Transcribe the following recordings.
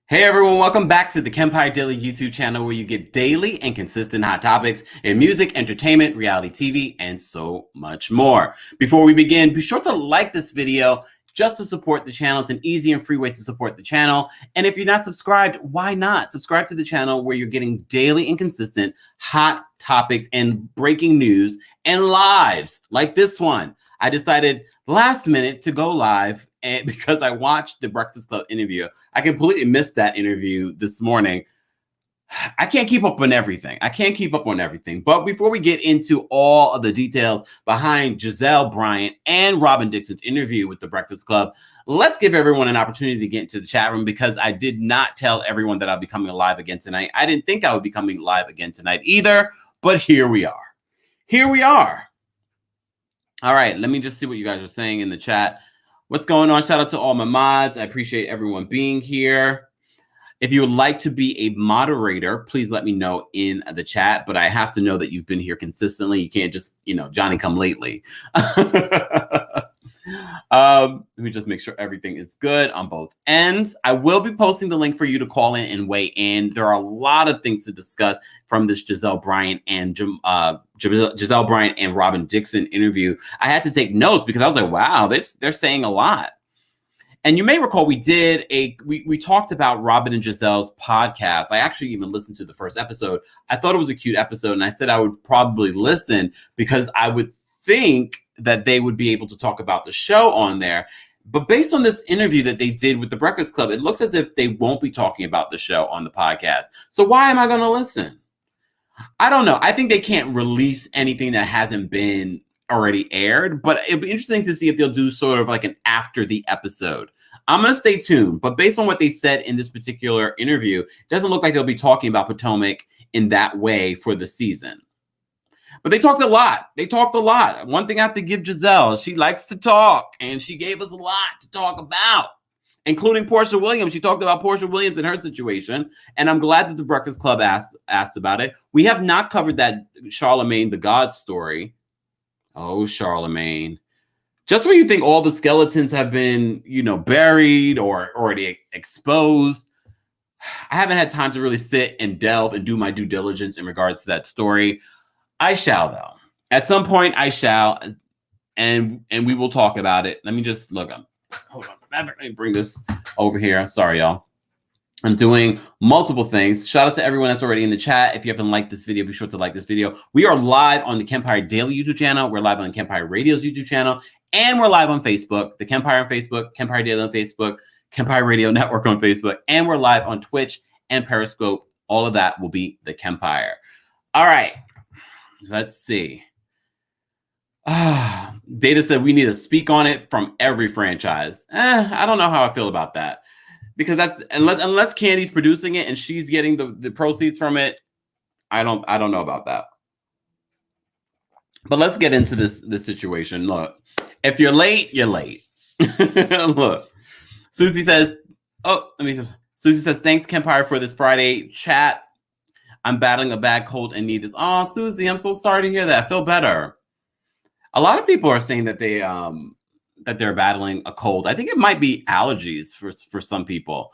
Hey everyone, welcome back to the Kempire Daily YouTube channel where you get daily and consistent hot topics in music, entertainment, reality TV, and so much more. Before we begin, be sure to like this video just to support the channel. It's an easy and free way to support the channel. And if you're not subscribed, why not? Subscribe to the channel where you're getting daily and consistent hot topics and breaking news and lives like this one. I decided last minute to go live and because I watched the Breakfast Club interview. I completely missed that interview this morning. I can't keep up on everything. But before we get into all of the details behind GIZELLE Bryant and Robyn Dixon's interview with the Breakfast Club, let's give everyone an opportunity to get into the chat room because I did not tell everyone that I'll be coming live again tonight. I didn't think I would be coming live again tonight either, but here we are. Here we are. All right, let me just see what you guys are saying in the chat. What's going on? Shout out to all my mods. I appreciate everyone being here. If you would like to be a moderator, please let me know in the chat, but I have to know that you've been here consistently. You can't just, Johnny come lately. Let me just make sure everything is good on both ends. I will be posting the link for you to call in and weigh in. There are a lot of things to discuss from this GIZELLE Bryant and Robyn Dixon interview. I had to take notes because I was like, wow, they're saying a lot. And you may recall we talked about Robyn and GIZELLE's podcast. I actually even listened to the first episode. I thought it was a cute episode, and I said I would probably listen because I would think that they would be able to talk about the show on there. But based on this interview that they did with the Breakfast Club, it looks as if they won't be talking about the show on the podcast. So why am I going to listen? I don't know. I think they can't release anything that hasn't been already aired, but it'd be interesting to see if they'll do sort of like an after the episode. I'm going to stay tuned, but based on what they said in this particular interview, it doesn't look like they'll be talking about Potomac in that way for the season. But they talked a lot. One thing I have to give GIZELLE, she likes to talk, and she gave us a lot to talk about, including Porsha Williams. She talked about Porsha Williams and her situation, and I'm glad that the Breakfast Club asked about it. We have not covered that Charlemagne the God story. Oh, Charlemagne. Just when you think all the skeletons have been, buried or already exposed, I haven't had time to really sit and delve and do my due diligence in regards to that story. I shall, though. At some point, I shall, and we will talk about it. Let me just look. Hold on. Let me bring this over here. Sorry, y'all. I'm doing multiple things. Shout out to everyone that's already in the chat. If you haven't liked this video, be sure to like this video. We are live on the Kempire Daily YouTube channel. We're live on Kempire Radio's YouTube channel. And we're live on Facebook. The Kempire on Facebook, Kempire Daily on Facebook, Kempire Radio Network on Facebook. And we're live on Twitch and Periscope. All of that will be the Kempire. All right. Let's see. Data said we need to speak on it from every franchise. I don't know how I feel about that. Because that's unless Candy's producing it and she's getting the proceeds from it, I don't know about that. But let's get into this situation. Look, if you're late, you're late. Look, Susie says, Susie says, thanks Kempire for this Friday chat. I'm battling a bad cold and need this. Oh, Susie, I'm so sorry to hear that. I feel better. A lot of people are saying that they're battling a cold. I think it might be allergies for some people,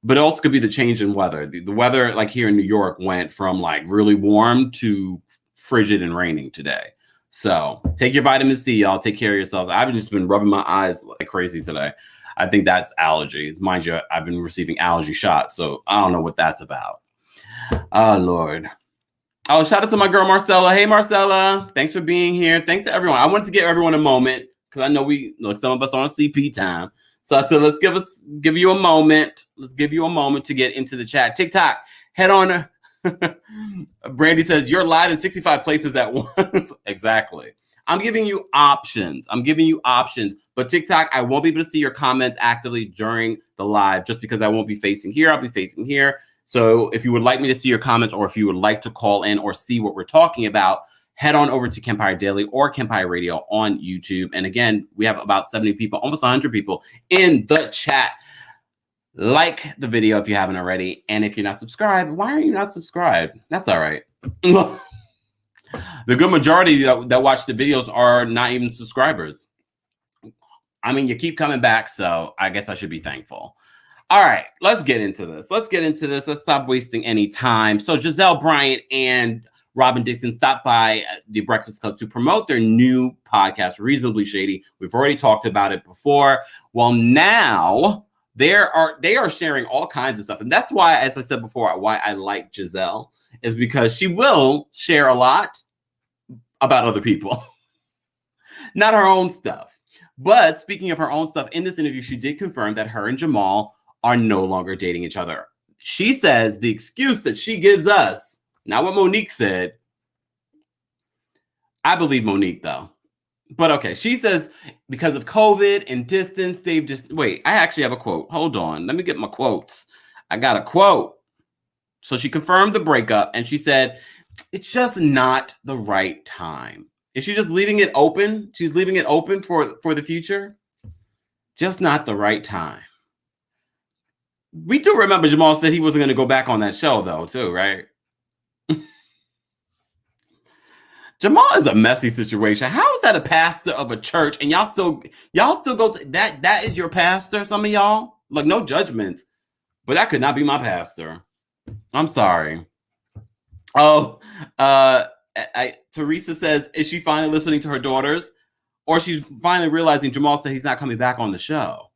but it also could be the change in weather. The weather, like here in New York, went from like really warm to frigid and raining today. So take your vitamin C, y'all. Take care of yourselves. I've just been rubbing my eyes like crazy today. I think that's allergies. Mind you, I've been receiving allergy shots, so I don't know what that's about. Oh, Lord. Oh, shout out to my girl, Marcella. Hey, Marcella. Thanks for being here. Thanks to everyone. I wanted to give everyone a moment because I know some of us are on CP time. So I said, let's give you a moment. Let's give you a moment to get into the chat. TikTok, head on. Brandy says, you're live in 65 places at once. Exactly. I'm giving you options. But TikTok, I won't be able to see your comments actively during the live just because I won't be facing here. I'll be facing here. So if you would like me to see your comments or if you would like to call in or see what we're talking about, head on over to Kempire Daily or Kempire Radio on YouTube. And again, we have about 70 people, almost 100 people in the chat. Like the video if you haven't already. And if you're not subscribed, why are you not subscribed? That's all right. The good majority that watch the videos are not even subscribers. I mean, you keep coming back, so I guess I should be thankful. All right, let's get into this. Let's stop wasting any time. So GIZELLE Bryant and Robyn Dixon stopped by the Breakfast Club to promote their new podcast, Reasonably Shady. We've already talked about it before. Well, now they are sharing all kinds of stuff. And that's why, as I said before, why I like GIZELLE is because she will share a lot about other people, not her own stuff. But speaking of her own stuff, in this interview, she did confirm that her and Jamal are no longer dating each other. She says the excuse that she gives us, not what Monique said. I believe Monique, though. But okay, she says because of COVID and distance, they've just... Wait, I actually have a quote. Hold on. Let me get my quotes. I got a quote. So she confirmed the breakup, and she said, it's just not the right time. Is she just leaving it open? She's leaving it open for the future? Just not the right time. We do remember Jamal said he wasn't going to go back on that show, though, too, right? Jamal is a messy situation. How is that a pastor of a church and y'all still go to that is your pastor, some of y'all? Like, no judgment, but that could not be my pastor. I'm sorry. Oh, Teresa says, is she finally listening to her daughters? Or she's finally realizing Jamal said he's not coming back on the show?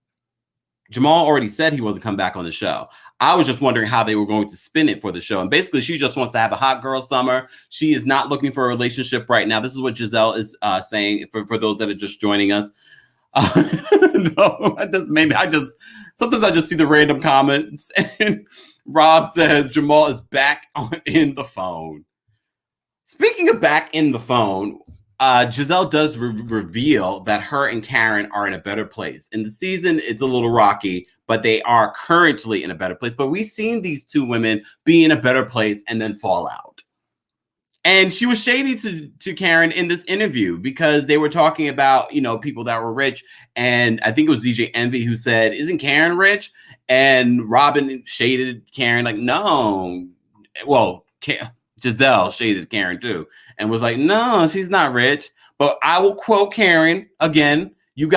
Jamal already said he wasn't coming back on the show. I was just wondering how they were going to spin it for the show. And basically, she just wants to have a hot girl summer. She is not looking for a relationship right now. This is what GIZELLE is saying for those that are just joining us. No, sometimes I just see the random comments. And Rob says Jamal is back in the phone. Speaking of back in the phone, GIZELLE does reveal that her and Karen are in a better place. In the season, it's a little rocky, but they are currently in a better place. But we've seen these two women be in a better place and then fall out. And she was shady to Karen in this interview because they were talking about, people that were rich. And I think it was DJ Envy who said, isn't Karen rich? And Robyn shaded Karen like, no. Well, GIZELLE shaded Karen too and was like, no, she's not rich. But I will quote Karen again. In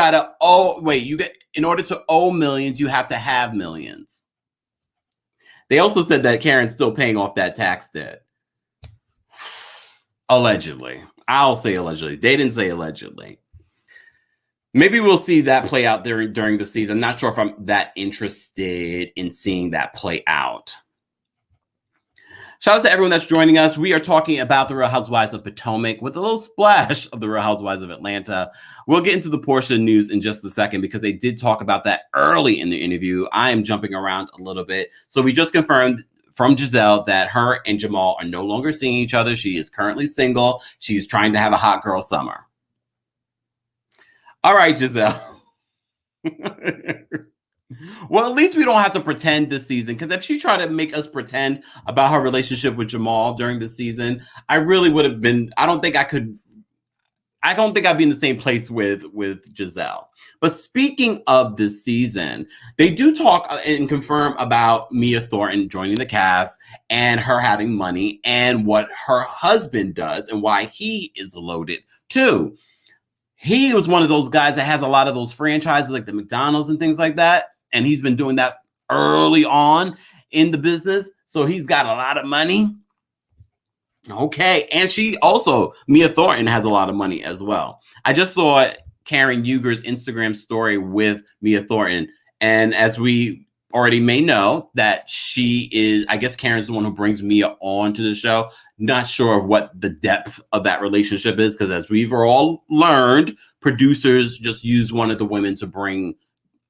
order to owe millions, you have to have millions. They also said that Karen's still paying off that tax debt. Allegedly. I'll say allegedly. They didn't say allegedly. Maybe we'll see that play out during the season. I'm not sure if I'm that interested in seeing that play out. Shout out to everyone that's joining us. We are talking about the Real Housewives of Potomac with a little splash of the Real Housewives of Atlanta. We'll get into the Porsha news in just a second because they did talk about that early in the interview. I am jumping around a little bit. So we just confirmed from GIZELLE that her and Jamal are no longer seeing each other. She is currently single. She's trying to have a hot girl summer. All right, GIZELLE. Well, at least we don't have to pretend this season, because if she tried to make us pretend about her relationship with Jamal during the season, I really would have been, I don't think I'd be in the same place with GIZELLE. But speaking of this season, they do talk and confirm about Mia Thornton joining the cast and her having money and what her husband does and why he is loaded too. He was one of those guys that has a lot of those franchises like the McDonald's and things like that. And he's been doing that early on in the business. So he's got a lot of money. Okay. And Mia Thornton has a lot of money as well. I just saw Karen Huger's Instagram story with Mia Thornton. And as we already may know, that I guess Karen's the one who brings Mia on to the show. Not sure of what the depth of that relationship is, because as we've all learned, producers just use one of the women to bring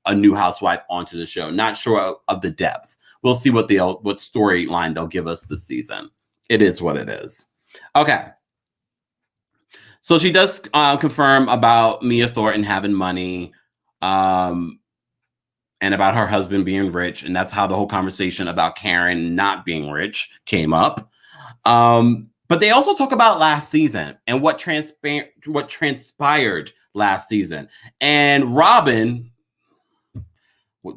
a new housewife onto the show. Not sure of the depth. We'll see what storyline they'll give us this season. It is what it is. Okay. So she does confirm about Mia Thornton having money and about her husband being rich. And that's how the whole conversation about Karen not being rich came up. But they also talk about last season and what transpired last season. And Robyn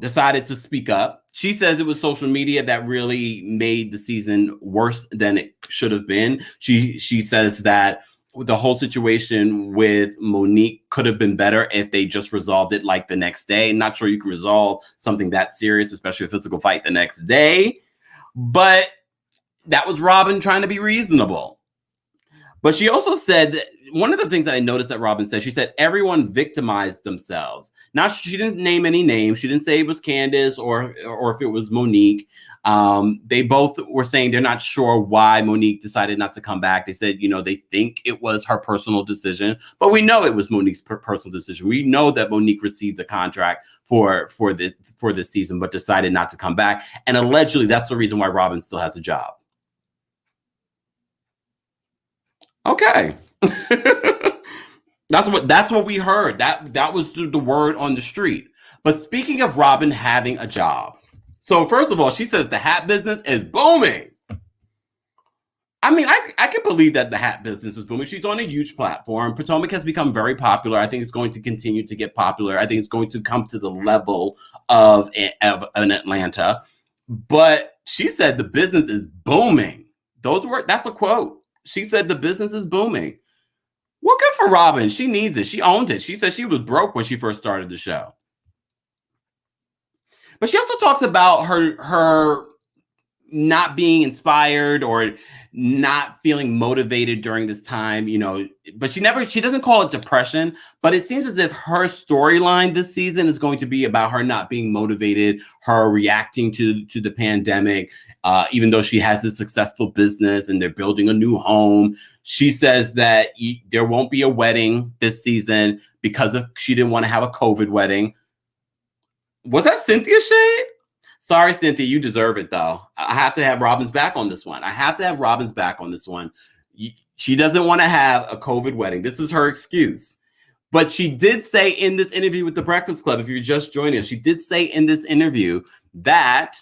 decided to speak up. She says it was social media that really made the season worse than it should have been. She says that the whole situation with Monique could have been better if they just resolved it like the next day. Not sure you can resolve something that serious, especially a physical fight, the next day. But that was Robyn trying to be reasonable. But she also said that one of the things that I noticed that Robyn said, she said everyone victimized themselves. Now, she didn't name any names. She didn't say it was Candace or if it was Monique. They both were saying they're not sure why Monique decided not to come back. They said, they think it was her personal decision, but we know it was Monique's personal decision. We know that Monique received a contract for this season, but decided not to come back. And allegedly, that's the reason why Robyn still has a job. Okay. That's what we heard. That was the word on the street. But speaking of Robyn having a job, so first of all, she says the hat business is booming. I mean, I can believe that the hat business is booming. She's on a huge platform. Potomac has become very popular. I think it's going to continue to get popular. I think it's going to come to the level of an Atlanta. But she said the business is booming. That's a quote. She said the business is booming. Well, good for Robyn. She needs it. She owned it. She said she was broke when she first started the show. But she also talks about her not being inspired or not feeling motivated during this time, but she doesn't call it depression, but it seems as if her storyline this season is going to be about her not being motivated, her reacting to the pandemic, even though she has a successful business and they're building a new home. She says that there won't be a wedding this season because she didn't want to have a COVID wedding. Was that Cynthia shade? Sorry, Cynthia, you deserve it, though. I have to have Robyn's back on this one. She doesn't want to have a COVID wedding. This is her excuse. But she did say in this interview with The Breakfast Club, if you're just joining us, she did say in this interview that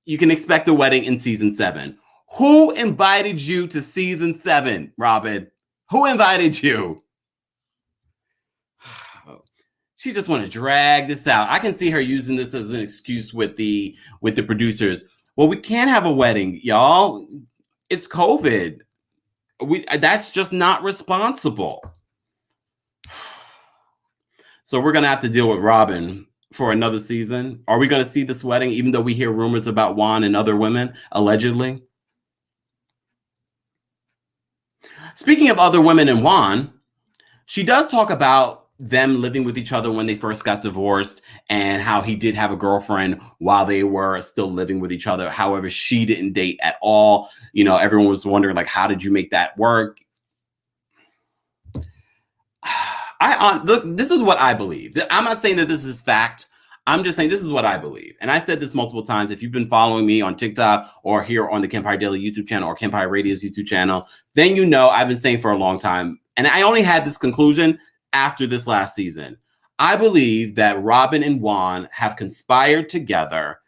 you can expect a wedding in season 7. Who invited you to season 7, Robyn? Who invited you? She just want to drag this out. I can see her using this as an excuse with the producers. Well, we can't have a wedding, y'all. It's COVID. That's just not responsible. So we're gonna have to deal with Robyn for another season. Are we gonna see this wedding, even though we hear rumors about Juan and other women, allegedly? Speaking of other women and Juan, she does talk about them living with each other when they first got divorced and how he did have a girlfriend while they were still living with each other. However, she didn't date at all. Everyone was wondering, like, how did you make that work? Look, this is what I believe. I'm not saying that this is fact. I'm just saying this is what I believe. And I said this multiple times. If you've been following me on TikTok or here on the Kempire Daily YouTube channel or Kempire Radio's YouTube channel, then I've been saying for a long time, and I only had this conclusion after this last season. I believe that Robyn and Juan have conspired together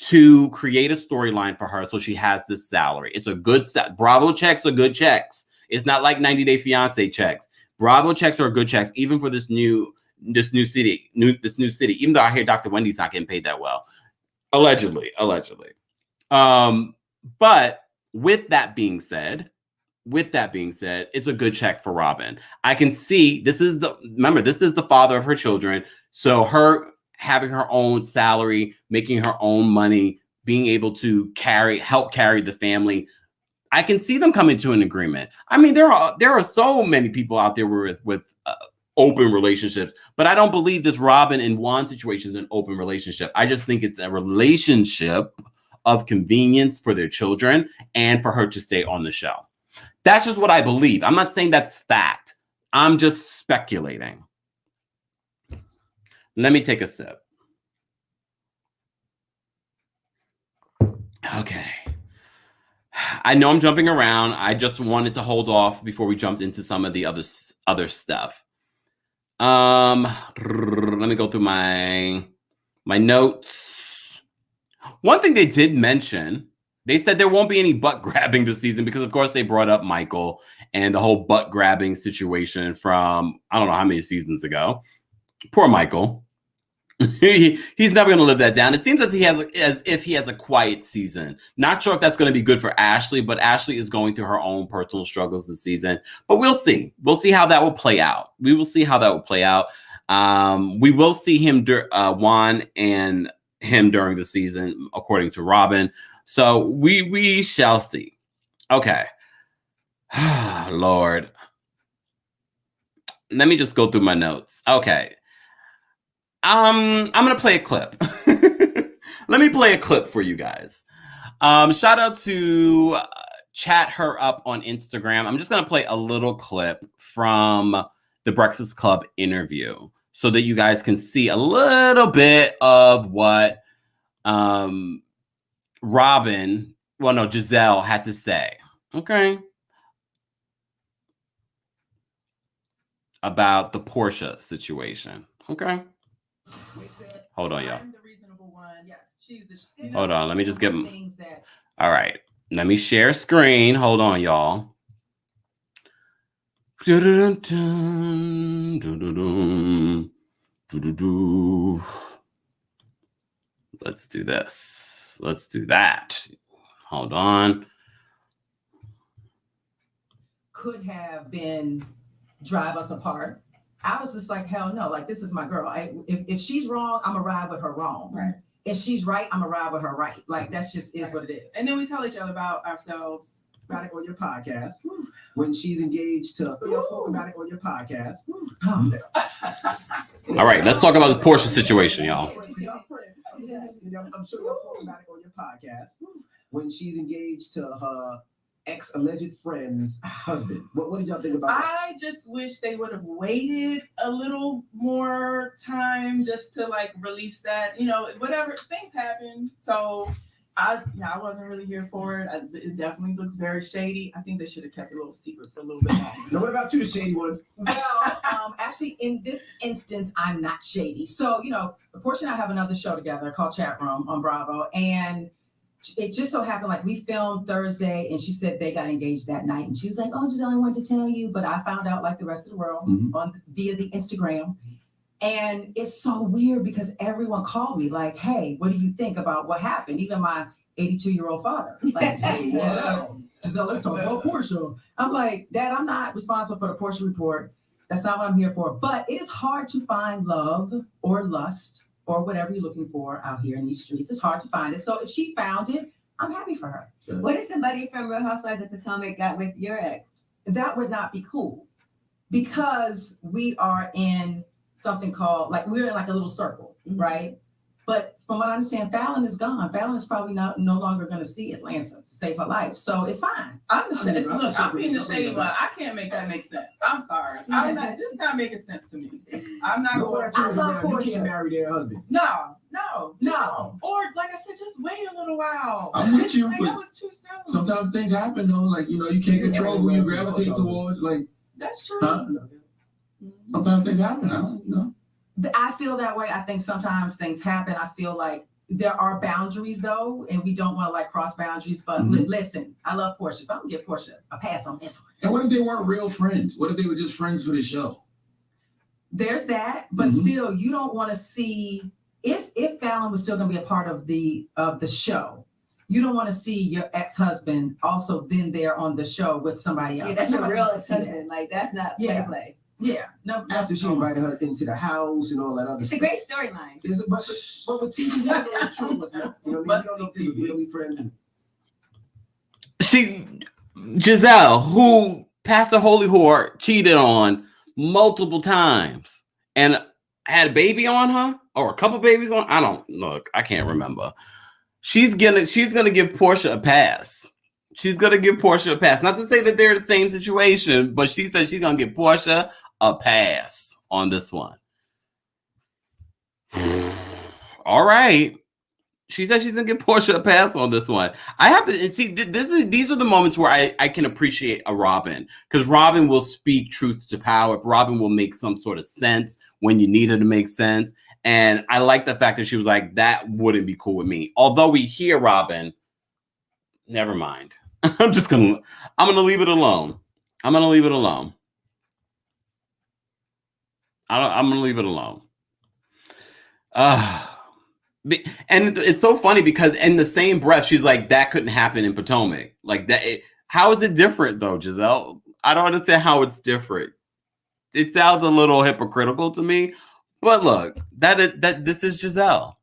to create a storyline for her so she has this salary. It's a good Bravo checks are good checks. It's not like 90 Day Fiance checks. Bravo checks are good checks, even for this new city. Even though I hear Dr. Wendy's not getting paid that well, allegedly. But with that being said, it's a good check for Robyn. I can see this is the father of her children. So her having her own salary, making her own money, being able to help carry the family. I can see them coming to an agreement. I mean, there are so many people out there with open relationships, but I don't believe this Robyn and Juan situation is an open relationship. I just think it's a relationship of convenience for their children and for her to stay on the show. That's just what I believe. I'm not saying that's fact. I'm just speculating. Let me take a sip. Okay. I know I'm jumping around. I just wanted to hold off before we jumped into some of the other stuff. Let me go through my notes. One thing they did mention, they said there won't be any butt grabbing this season because, of course, they brought up Michael and the whole butt grabbing situation from I don't know how many seasons ago. Poor Michael. He's never going to live that down. It seems as if he has a quiet season. Not sure if that's going to be good for Ashley, but Ashley is going through her own personal struggles this season. But we'll see. We'll see how that will play out. We will see how that will play out. We will see him, Juan and him during the season, according to Robyn. So we shall see. Okay. Lord. Let me just go through my notes. Okay. I'm gonna play a clip. Let me play a clip for you guys. Shout out to Chat Her Up on Instagram. I'm just gonna play a little clip from the Breakfast Club interview so that you guys can see a little bit of what Robyn, Gizelle had to say. Okay. About the Porsha situation. Okay. Hold on, y'all. I'm the reasonable one. Yes, she's the. Hold on, let me just get. All right, let me share screen. Hold on, y'all. Let's do this. Let's do that. Hold on. Could have been drive us apart. I was just like, hell no, like, this is my girl. If she's wrong, I'm gonna ride with her wrong. Right. If she's right, I'm gonna ride with her right. Like, that's just is what it is. And then we tell each other about ourselves. About it on your podcast. When she's engaged to spoke about it on your podcast. All right, let's talk about the Porsha situation, y'all. I'm sure y'all spoke about it on your podcast. When she's engaged to her alleged friend's husband. What did y'all think about that? I just wish they would have waited a little more time just to like release that. You know, whatever, things happen. So I wasn't really here for it. It definitely looks very shady. I think they should have kept it a little secret for a little bit longer. Now, what about you, the shady ones? Well, actually, in this instance, I'm not shady. So, you know, Porsha and I have another show together called Chat Room on Bravo, and it just so happened, like, we filmed Thursday, and she said they got engaged that night, and she was like, "Oh, Gizelle, I wanted to tell you," but I found out like the rest of the world via the Instagram. And it's so weird because everyone called me like, "Hey, what do you think about what happened?" Even my 82-year-old father, like, "Hey, Gizelle, let's talk about Porsha." I'm like, "Dad, I'm not responsible for the Porsha report. That's not what I'm here for." But it is hard to find love or lust or whatever you're looking for out here in these streets. It's hard to find it. So if she found it, I'm happy for her. What if somebody from Real Housewives of Potomac got with your ex? That would not be cool, because we are in something called, like, we're in like a little circle, right? But from what I understand, Fallon is gone. Fallon is probably no longer going to see Atlanta to save her life. So it's fine. I'm being the shady one. I can't make that make sense. I'm sorry. This not making sense to me. I'm not going to. You can't marry their husband. No. Or like I said, just wait a little while. I'm with you, Like, but that was too soon. sometimes things happen though. Like, you know, you can't control who you gravitate towards. Like, That's true. sometimes things happen. I don't know. I feel that way. I think sometimes things happen. I feel like there are boundaries though, and we don't want to like cross boundaries. But listen, I love Porsha, so I'm gonna give Porsha a pass on this one. And what if they weren't real friends? What if they were just friends for the show? There's that, but still, you don't want to see if Fallon was still gonna be a part of the show. You don't want to see your ex-husband also then there on the show with somebody else. Yeah, that's your real ex-husband. Like, that's not play. Yeah, no. After she invited her into the house and all that other It's stuff. a great storyline. But with TV, you don't know the truth was not. You know what I mean? You don't know if they were really friends. Gizelle, who Pastor Holy Whore cheated on multiple times and had a baby on her, or a couple babies on. I can't remember. She's gonna give Porsha a pass. She's gonna give Porsha a pass. Not to say that they're the same situation, but she said she's gonna give Porsha a pass on this one. All right. She said she's gonna give Porsha a pass on this one. I have to see. These are the moments where I can appreciate a Robyn, because Robyn will speak truth to power. Robyn will make some sort of sense when you need her to make sense. And I like the fact that she was like, that wouldn't be cool with me. Although we hear Robyn, never mind. I'm gonna leave it alone. I'm gonna leave it alone. I'm gonna leave it alone. And it's so funny because in the same breath, she's like, that couldn't happen in Potomac. Like that. How is it different though, Gizelle? I don't understand how it's different. It sounds a little hypocritical to me, but look, this is Gizelle.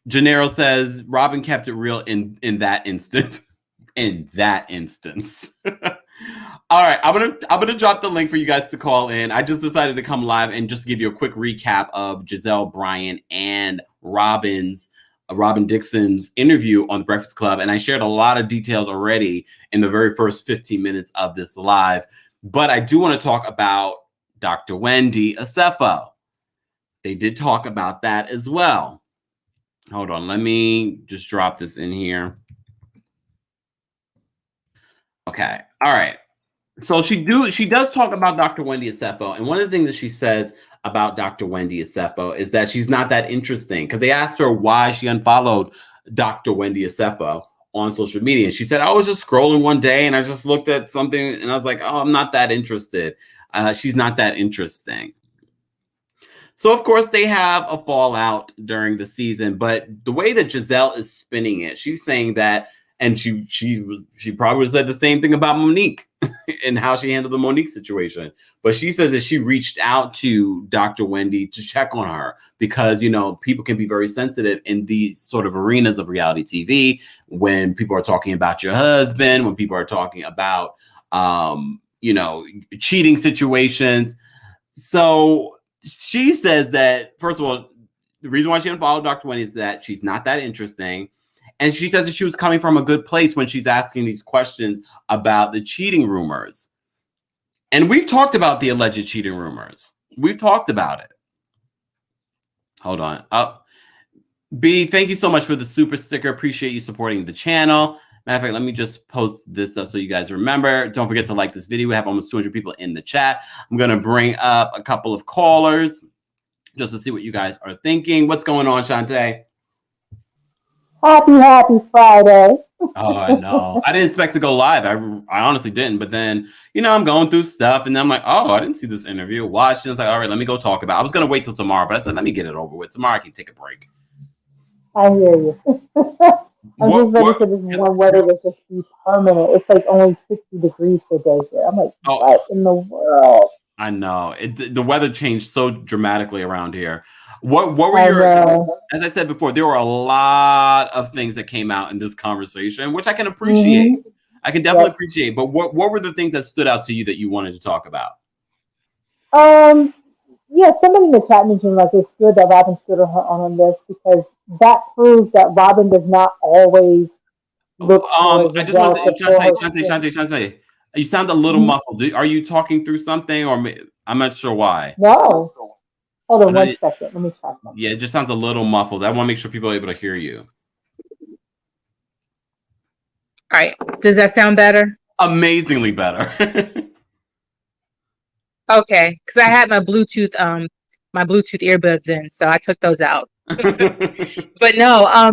Gennaro says Robyn kept it real in that instant. In that instance. All right, I'm gonna drop the link for you guys to call in. I just decided to come live and just give you a quick recap of GIZELLE Bryant and Robyn Dixon's interview on the Breakfast Club, and I shared a lot of details already in the very first 15 minutes of this live. But I do want to talk about Dr. Wendy Asefo. They did talk about that as well. Hold on, let me just drop this in here. Okay, all right. So she does talk about Dr. Wendy Asefo, and one of the things that she says about Dr. Wendy Asefo is that she's not that interesting, because they asked her why she unfollowed Dr. Wendy Asefo on social media, and she said, I was just scrolling one day and I just looked at something and I was like, oh, I'm not that interested. She's not that interesting. So of course they have a fallout during the season, but the way that Gizelle is spinning it, she's saying that, and she probably said the same thing about Monique and how she handled the Monique situation. But she says that she reached out to Dr. Wendy to check on her because, you know, people can be very sensitive in these sort of arenas of reality TV when people are talking about your husband, when people are talking about, you know, cheating situations. So she says that, first of all, the reason why she unfollowed Dr. Wendy is that she's not that interesting. And she says that she was coming from a good place when she's asking these questions about the cheating rumors. And we've talked about the alleged cheating rumors. We've talked about it. Hold on. B, thank you so much for the super sticker. Appreciate you supporting the channel. Matter of fact, let me just post this up so you guys remember. Don't forget to like this video. We have almost 200 people in the chat. I'm going to bring up a couple of callers just to see what you guys are thinking. What's going on, Shantae? Happy Friday. Oh, I know. I didn't expect to go live. I honestly didn't. But then, you know, I'm going through stuff and then I'm like, oh, I didn't see this interview. Watched it. I was like, all right, let me go talk about it. I was going to wait till tomorrow, but I said, let me get it over with. Tomorrow I can take a break. I hear you. I'm just ready for this one weather to just be permanent. It's like only 60 degrees today here. I'm like, what in the world? I know. The weather changed so dramatically around here. What were your, as I said before, there were a lot of things that came out in this conversation, which I can appreciate. Mm-hmm. I can definitely appreciate. But what were the things that stood out to you that you wanted to talk about? Yeah, somebody in the chat mentioned like it's good that Robyn stood on this because that proves that Robyn does not always look I just want to say, Shantae, you sound a little muffled. Are you talking through something, or I'm not sure why? No. Hold on 1 second. Let me try something. Yeah, it just sounds a little muffled. I want to make sure people are able to hear you. All right. Does that sound better? Amazingly better. Okay, because I had my Bluetooth earbuds in, so I took those out. But no,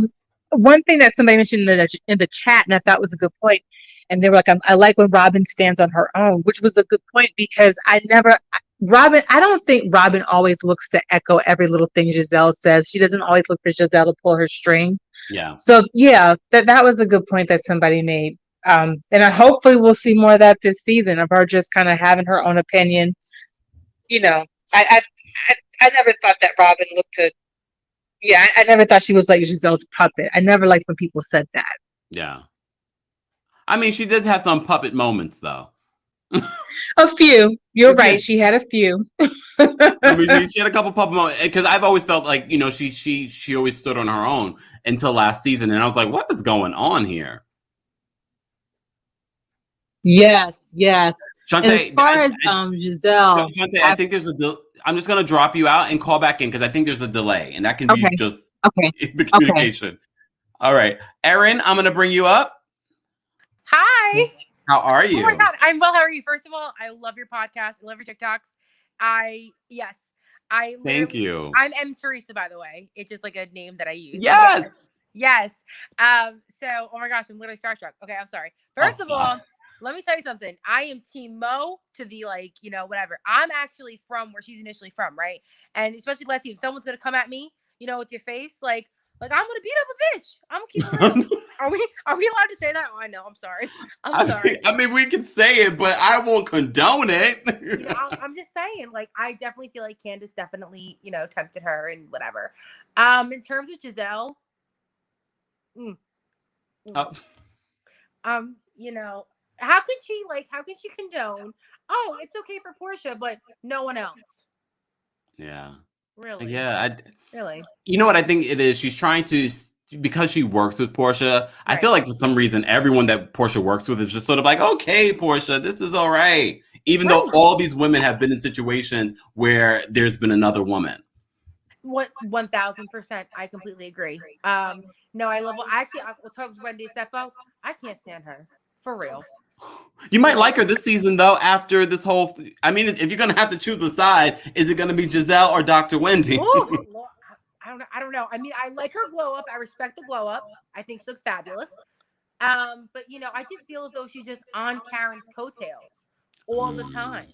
one thing that somebody mentioned in the chat, and I thought was a good point, and they were like, I like when Robyn stands on her own, which was a good point because I don't think Robyn always looks to echo every little thing Gizelle says. She doesn't always look for Gizelle to pull her string. Yeah. So yeah, that was a good point that somebody made. And hopefully we'll see more of that this season of her just kind of having her own opinion. You know, I never thought that Robyn looked to. Yeah, I never thought she was like Gizelle's puppet. I never liked when people said that. Yeah. I mean, she did have some puppet moments, though. A few. You're right. She had a few. I mean, she had a couple puppet moments because I've always felt like, you know, she always stood on her own until last season, and I was like, what is going on here? Yes. Shantae, as far as Gizelle, Shantae, I think there's I'm just gonna drop you out and call back in because I think there's a delay, and that can be just the communication. Okay. All right, Erin, I'm gonna bring you up. Hi. How are you? Oh my God, I'm well. How are you? First of all, I love your podcast. I love your TikToks. Thank you. I'm M. Teresa, by the way. It's just like a name that I use. Yes. So, oh my gosh, I'm literally starstruck. Okay, I'm sorry. First of all, let me tell you something. I am Team Mo to the whatever. I'm actually from where she's initially from, right? And especially, let's see, if someone's gonna come at me, with your face, like I'm gonna beat up a bitch. I'm gonna keep it real. Are we allowed to say that? Oh, I know. I'm sorry. I'm sorry. I mean, we can say it, but I won't condone it. I'm just saying, I definitely feel like Candace definitely, tempted her and whatever. In terms of Giselle, how can she condone? Oh, it's okay for Porsha, but no one else. Yeah. Really? Yeah. Really? You know what I think it is? She's trying to, because she works with Porsha, right. I feel like for some reason, everyone that Porsha works with is just sort of like, okay, Porsha, this is all right. Even though all these women have been in situations where there's been another woman. 1,000%. I completely agree. No, I love, I will talk to Wendy Sefo. I can't stand her. For real. You might like her this season, though, after this whole... I mean, if you're going to have to choose a side, is it going to be Giselle or Dr. Wendy? Ooh, I don't know. I mean, I like her glow up. I respect the glow up. I think she looks fabulous. But, I just feel as though she's just on Karen's coattails all the time.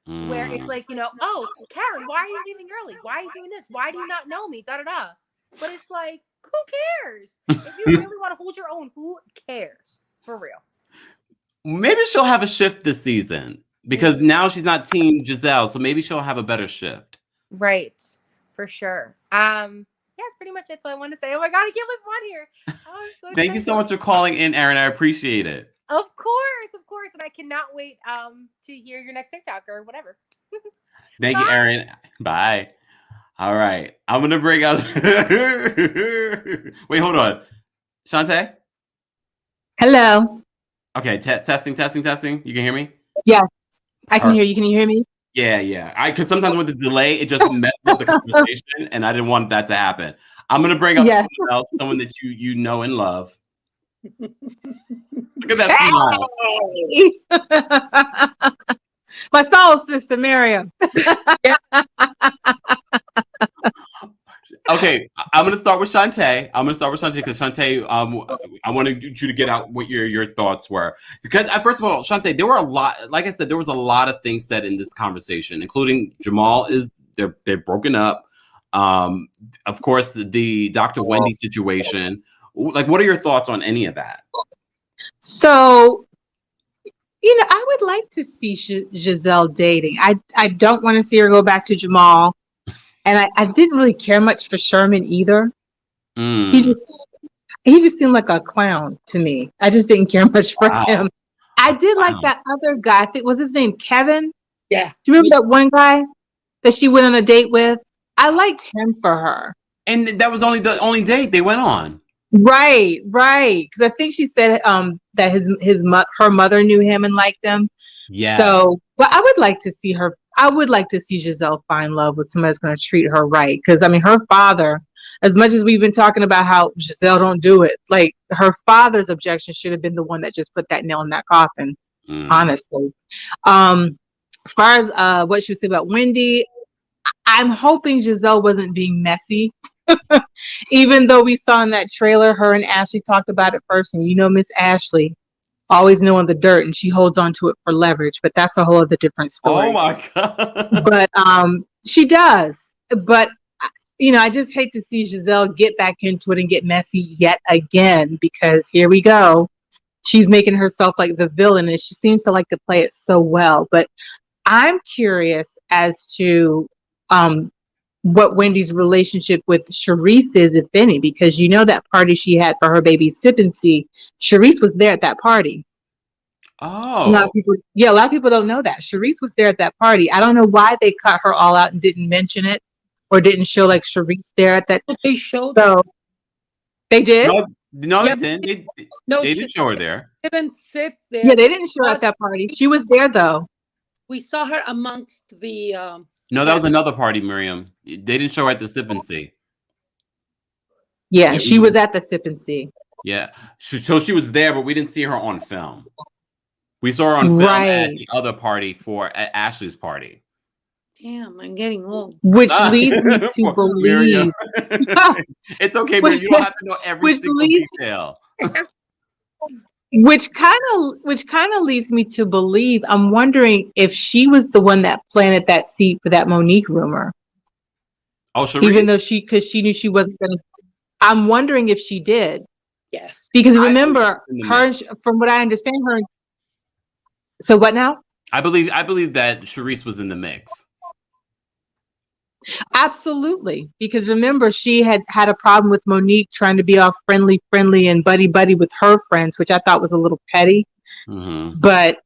Where it's like, oh, Karen, why are you leaving early? Why are you doing this? Why do you not know me? Da-da-da. But it's like, who cares? If you really want to hold your own, who cares? For real. Maybe she'll have a shift this season because now she's not Team Giselle, so maybe she'll have a better shift. Right, for sure. Yeah, that's pretty much it. So I want to say, oh my God, I can't live one here. Oh, so Thank you so much for calling in, Erin. I appreciate it. Of course, and I cannot wait to hear your next TikTok or whatever. Thank you, Erin. Bye. All right, I'm gonna bring up. Wait, hold on, Shantae. Hello. Okay, testing. You can hear me? Yeah, I can hear you. Can you hear me? Yeah. Because sometimes with the delay, it just messes up the conversation, and I didn't want that to happen. I'm gonna bring up someone else, someone that you know and love. Look at that smile. My soul sister, Miriam. Okay, I'm gonna start with Shantae. Because Shantae, I wanted you to get out what your thoughts were. Because first of all, Shantae, there were a lot. Like I said, there was a lot of things said in this conversation, including Jamal they're broken up. Of course, the Dr. Wendy situation. Like, what are your thoughts on any of that? So, I would like to see Giselle dating. I don't want to see her go back to Jamal. And I didn't really care much for Sherman either. He just seemed like a clown to me. I just didn't care much for him. I did like that other guy. I think was his name Kevin. Yeah. Do you remember that one guy that she went on a date with? I liked him for her. And that was only the only date they went on. Right. Because I think she said that her mother knew him and liked him. Yeah. So, but I would like to see her. I would like to see Giselle find love with somebody that's going to treat her right. Because, I mean, her father, as much as we've been talking about how Giselle don't do it, like her father's objection should have been the one that just put that nail in that coffin, honestly. As far as what she was saying about Wendy, I'm hoping Giselle wasn't being messy. Even though we saw in that trailer, her and Ashley talked about it first. And Miss Ashley, always knowing the dirt, and she holds on to it for leverage, but that's a whole other different story. Oh my God. But she does. But I just hate to see Giselle get back into it and get messy yet again, because here we go. She's making herself like the villain, and she seems to like to play it so well. But I'm curious as to what Wendy's relationship with Charisse is, if any, because that party she had for her baby's sippancy, Charisse was there at that party. Oh. A lot of people don't know that. Charisse was there at that party. I don't know why they cut her all out and didn't mention it or didn't show like Charisse there at that. They showed. So they did? No, they didn't. They didn't show her there. Didn't sit there. Yeah, they didn't show her at that party. She was there though. We saw her amongst the No, that was another party, Miriam. They didn't show her at the sip and see. Yeah, she was at the sip and see. Yeah. So she was there, but we didn't see her on film. We saw her on film at the other party at Ashley's party. Damn, I'm getting old. Which leads me to believe. It's okay, Miriam. You don't have to know every single detail. Which kind of leads me to believe, I'm wondering if she was the one that planted that seed for that Monique rumor. Oh, Cherie? Even though because she knew she wasn't going to. I'm wondering if she did. Yes. Because remember, from what I understand, her. So what now? I believe that Charisse was in the mix. Absolutely. Because remember, she had a problem with Monique trying to be all friendly and buddy with her friends, which I thought was a little petty. Mm-hmm. But,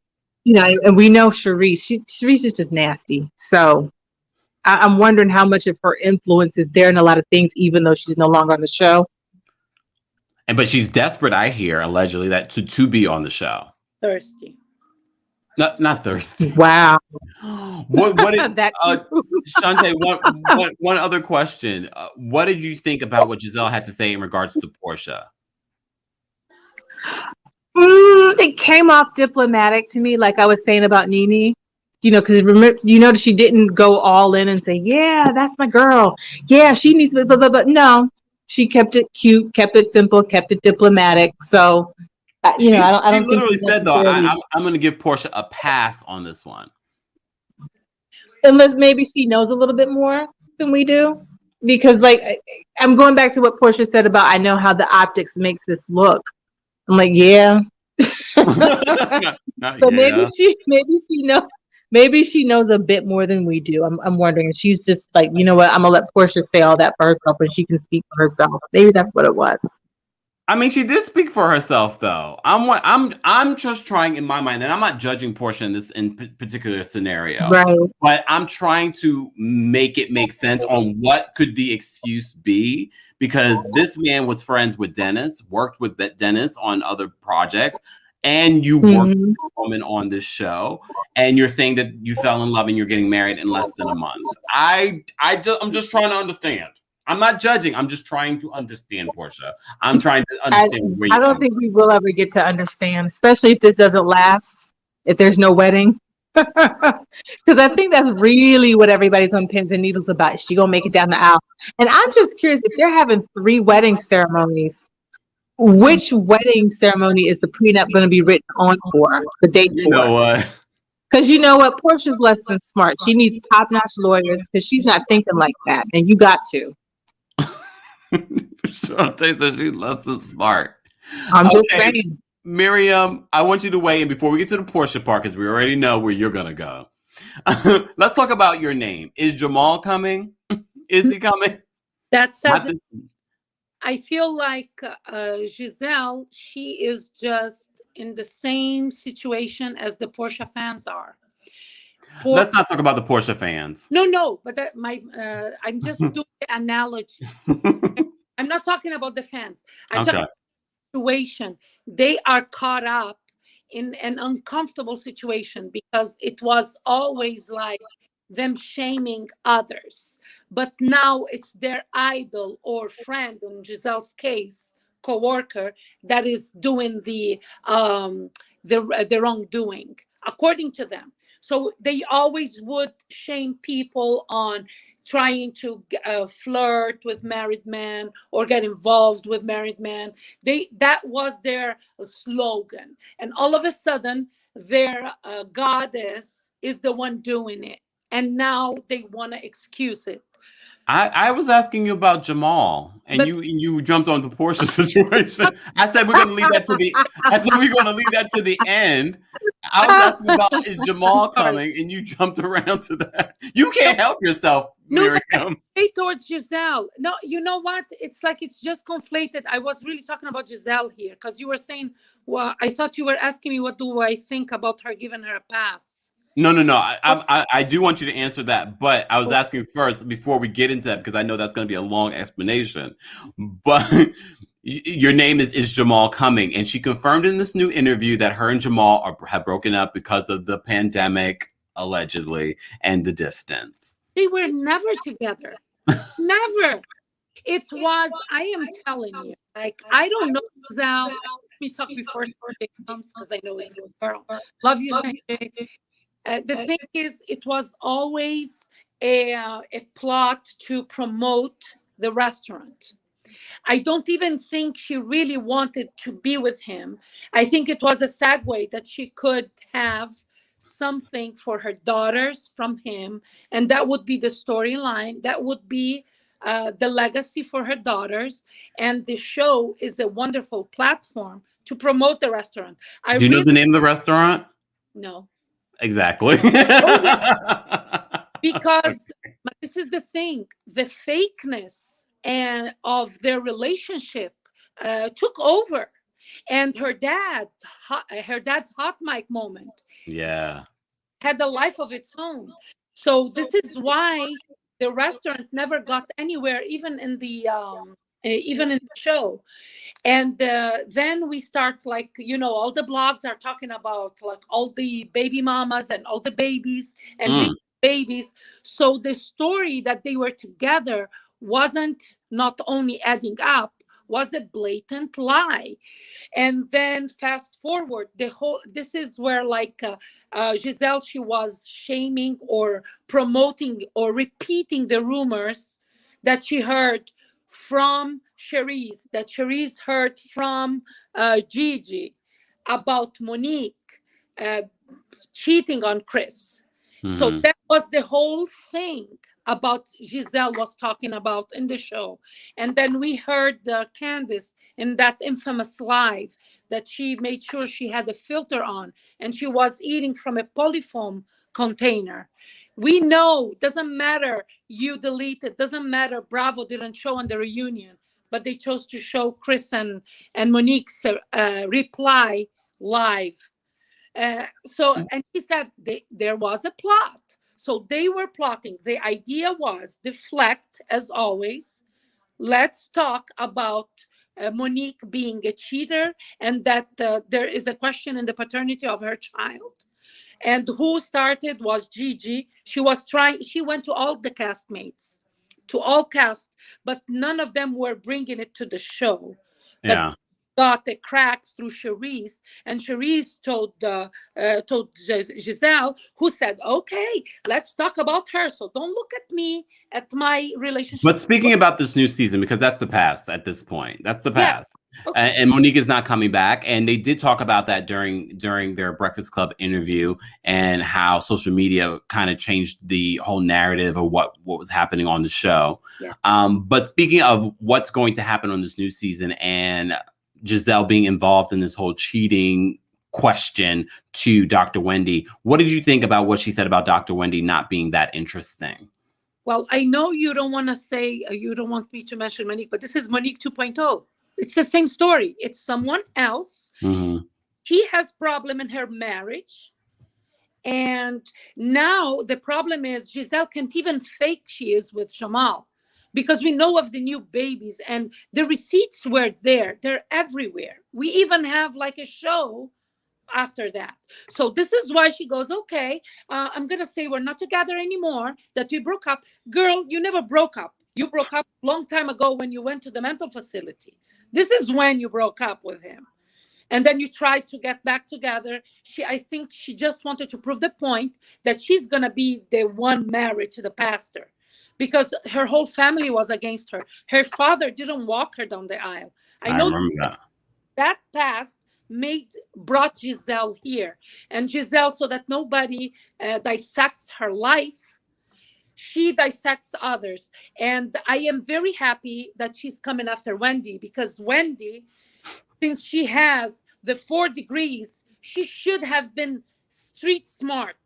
and we know Charisse. Charisse is just nasty. So I'm wondering how much of her influence is there in a lot of things, even though she's no longer on the show. But she's desperate, I hear, allegedly, that to be on the show. Thirsty. Not thirsty. Wow. What did Shante? One other question. What did you think about what Gizelle had to say in regards to Porsha? It came off diplomatic to me, like I was saying about Nene. Because remember, she didn't go all in and say, "Yeah, that's my girl. Yeah, she needs to." Blah, blah, blah. No, she kept it cute, kept it simple, kept it diplomatic. So. I don't. She literally said, "Though I'm going to give Porsha a pass on this one." Unless maybe she knows a little bit more than we do, because I'm going back to what Porsha said about I know how the optics makes this look. I'm like, yeah. So maybe she knows a bit more than we do. I'm wondering. And she's just like, you know what? I'm gonna let Porsha say all that for herself, and she can speak for herself. Maybe that's what it was. I mean, she did speak for herself, though. I'm just trying in my mind, and I'm not judging Porsha in this particular scenario, right? But I'm trying to make it make sense on what could the excuse be, because this man was friends with Dennis, worked with Dennis on other projects, and you worked with a woman on this show, and you're saying that you fell in love and you're getting married in less than a month. I'm just trying to understand. I'm not judging. I'm just trying to understand, Porsha. I'm trying to understand where you're I don't think we will ever get to understand, especially if this doesn't last, if there's no wedding. Because I think that's really what everybody's on pins and needles about. Is she going to make it down the aisle? And I'm just curious, if they're having 3 wedding ceremonies, which wedding ceremony is the prenup going to be written on for, the date for? You know what? Because you know what? Portia's less than smart. She needs top-notch lawyers because she's not thinking like that. And you got to. Shante says she's less than smart. I'm just saying. Miriam, I want you to weigh in before we get to the Porsha part, because we already know where you're gonna go. Let's talk about your name. Is Jamal coming? Is he coming? That says I feel like Gizelle, she is just in the same situation as the Porsha fans are. Let's not talk about the Porsha fans. No, but I'm just doing the analogy. I'm not talking about the fans. I'm talking about the situation. They are caught up in an uncomfortable situation because it was always like them shaming others. But now it's their idol or friend, in Gizelle's case, co-worker, that is doing the wrongdoing, according to them. So they always would shame people on trying to flirt with married men or get involved with married men. That was their slogan. And all of a sudden, their goddess is the one doing it. And now they want to excuse it. I was asking you about Jamal, and you jumped on the Porsha situation. I said we're going to leave that to the. I said we're going to leave that to the end. I was asking about is Jamal coming, and you jumped around to that. You can't help yourself, Miriam. No, towards Gizelle. No, you know what? It's like it's just conflated. I was really talking about Gizelle here because you were saying, well, I thought you were asking me what do I think about her giving her a pass. No. I do want you to answer that, but I was asking first before we get into that because I know that's going to be a long explanation. But your name is Jamal coming, and she confirmed in this new interview that her and Jamal have broken up because of the pandemic, allegedly, and the distance. They were never together. Never. It was. I am telling you, like I don't know, Giselle. Let me talk before it comes because I know it's a girl. Love you, Sanjay. The thing is, it was always a plot to promote the restaurant. I don't even think she really wanted to be with him. I think it was a segue that she could have something for her daughters from him, and that would be the storyline. That would be the legacy for her daughters. And the show is a wonderful platform to promote the restaurant. Do you know the name of the restaurant? No. Exactly. Because this is the thing, the fakeness and of their relationship took over, and her dad's hot mic moment had a life of its own. So this is why the restaurant never got anywhere, even in the show. And then we start, like, all the blogs are talking about like all the baby mamas and all the babies and babies. So the story that they were together wasn't not only adding up, was a blatant lie. And then fast forward, this is where like Gizelle, she was shaming or promoting or repeating the rumors that she heard from Cherise, that Cherise heard from Gigi about Monique cheating on Chris. So that was the whole thing about Gizelle was talking about in the show. And then we heard Candace in that infamous live that she made sure she had a filter on and she was eating from a polyfoam container. We know, doesn't matter, you delete it, doesn't matter, Bravo didn't show on the reunion, but they chose to show Chris and Monique's reply live. And he said there was a plot. So they were plotting. The idea was deflect, as always. Let's talk about Monique being a cheater and that there is a question in the paternity of her child. And who started was Gigi. She went to all the castmates, to all cast, but none of them were bringing it to the show. Yeah. Got a crack through Cherise, and Cherise told Gizelle, who said, okay, let's talk about her. So don't look at me, at my relationship. But speaking about this new season, because that's the past at this point, that's the past. Yeah. Okay. And Monique is not coming back. And they did talk about that during their Breakfast Club interview and how social media kind of changed the whole narrative of what was happening on the show. Yeah. But speaking of what's going to happen on this new season and Gizelle being involved in this whole cheating question to Dr. Wendy, what did you think about what she said about Dr. Wendy not being that interesting? Well, I know you don't want to say, you don't want me to mention Monique, but this is Monique 2.0. It's the same story. It's someone else. Mm-hmm. She has problem in her marriage. And now the problem is Gizelle can't even fake she is with Jamal, because we know of the new babies and the receipts were there. They're everywhere. We even have like a show after that. So this is why she goes, okay, I'm going to say we're not together anymore, that we broke up. Girl, you never broke up. You broke up a long time ago when you went to the mental facility. This is when you broke up with him. And then you tried to get back together. I think she just wanted to prove the point that she's going to be the one married to the pastor, because her whole family was against her. Her father didn't walk her down the aisle. I know that past brought Gizelle here. And Gizelle, so that nobody dissects her life, she dissects others. And I am very happy that she's coming after Wendy, because Wendy, since she has the 4 degrees, she should have been street smart,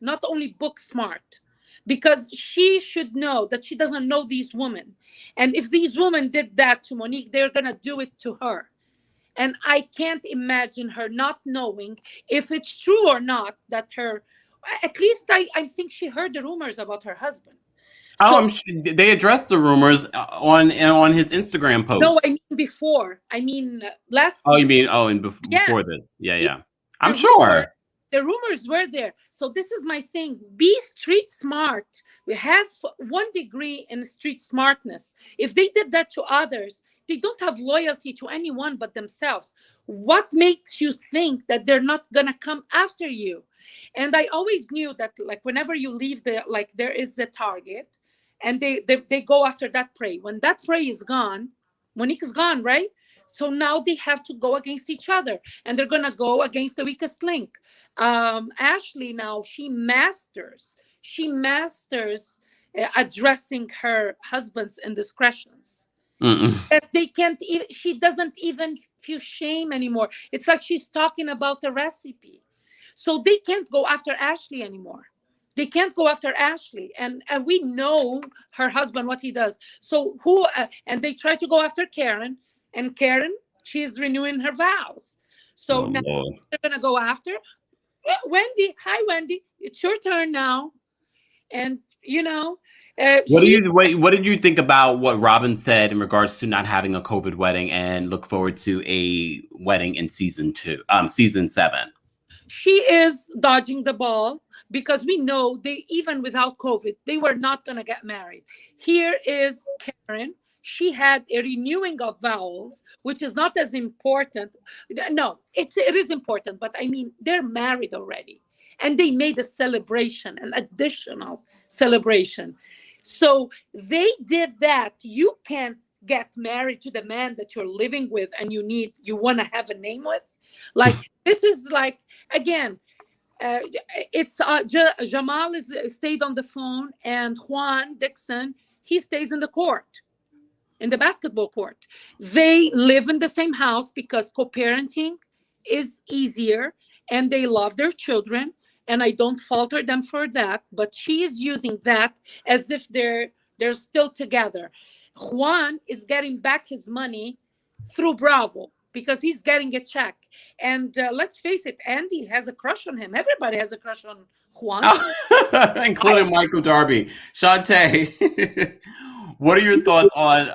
not only book smart. Because she should know that she doesn't know these women. And if these women did that to Monique, they're going to do it to her. And I can't imagine her not knowing if it's true or not that at least I think she heard the rumors about her husband. They addressed the rumors on his Instagram post. No, I mean before. I mean last season. You mean, before this. Yeah. I'm sure. The rumors were there. So this is my thing. Be street smart. We have 1 degree in street smartness. If they did that to others, they don't have loyalty to anyone but themselves. What makes you think that they're not going to come after you? And I always knew that, like, whenever you leave there is a target and they go after that prey. When that prey is gone, Monique is gone, right? So now they have to go against each other, and they're gonna go against the weakest link. Ashley now she masters addressing her husband's indiscretions. That they can't even, she doesn't even feel shame anymore. It's like she's talking about the recipe. So they can't go after Ashley anymore. They can't go after Ashley. And we know her husband, what he does. So and they try to go after Karen. And Karen, she's renewing her vows. So now they're going to go after Wendy. Hi, Wendy. It's your turn now. And, what did you think about what Robyn said in regards to not having a COVID wedding and look forward to a wedding in season 7? She is dodging the ball because we know even without COVID, they were not going to get married. Here is Karen. She had a renewing of vows, which is not as important. No, it is important, but I mean, they're married already. And they made a celebration, an additional celebration. So they did that. You can't get married to the man that you're living with and you want to have a name with. Like, this is like, again, it's Jamal stayed on the phone, and Juan Dixon, he stays in the court, in the basketball court. They live in the same house because co-parenting is easier, and they love their children. And I don't falter them for that, but she is using that as if they're still together. Juan is getting back his money through Bravo because he's getting a check. And let's face it, Andy has a crush on him. Everybody has a crush on Juan. Including Michael Darby. Shantae, what are your thoughts on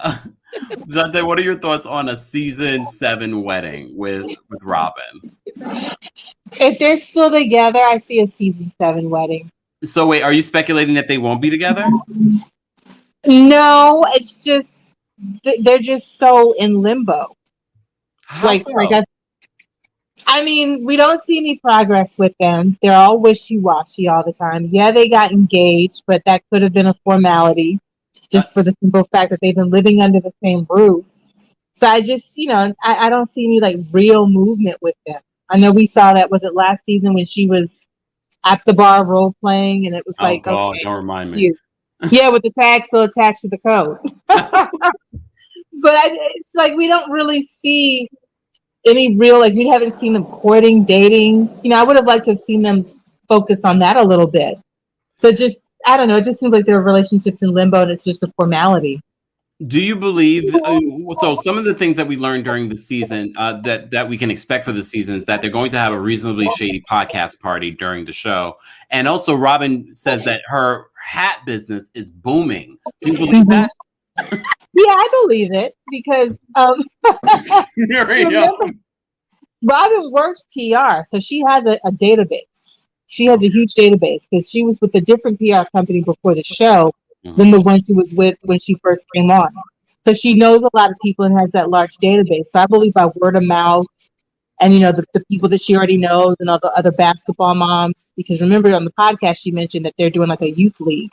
Shantae, what are your thoughts on a season 7 wedding with Robyn? If they're still together, I see a season 7 wedding. So wait, are you speculating that they won't be together? No, it's just they're just so in limbo. I mean, we don't see any progress with them. They're all wishy-washy all the time. Yeah, they got engaged, but that could have been a formality just for the simple fact that they've been living under the same roof. So I just, I don't see any like real movement with them. I know we saw that, was it last season when she was at the bar role playing, and it was like, God, okay, don't remind me. Yeah, with the tag still attached to the coat. But it's like we don't really see any real, like, we haven't seen them courting, dating. I would have liked to have seen them focus on that a little bit. So just, I don't know, it just seems like their relationships in limbo and it's just a formality. Do you believe, so some of the things that we learned during the season that we can expect for the season is that they're going to have a reasonably shady podcast party during the show. And also Robyn says that her hat business is booming. Do you believe that? Yeah, I believe it because Robyn works PR, so she has a database. She has a huge database because she was with a different PR company before the show than the one she was with when she first came on. So she knows a lot of people and has that large database. So I believe by word of mouth and, the people that she already knows and all the other basketball moms, because remember on the podcast, she mentioned that they're doing like a youth league.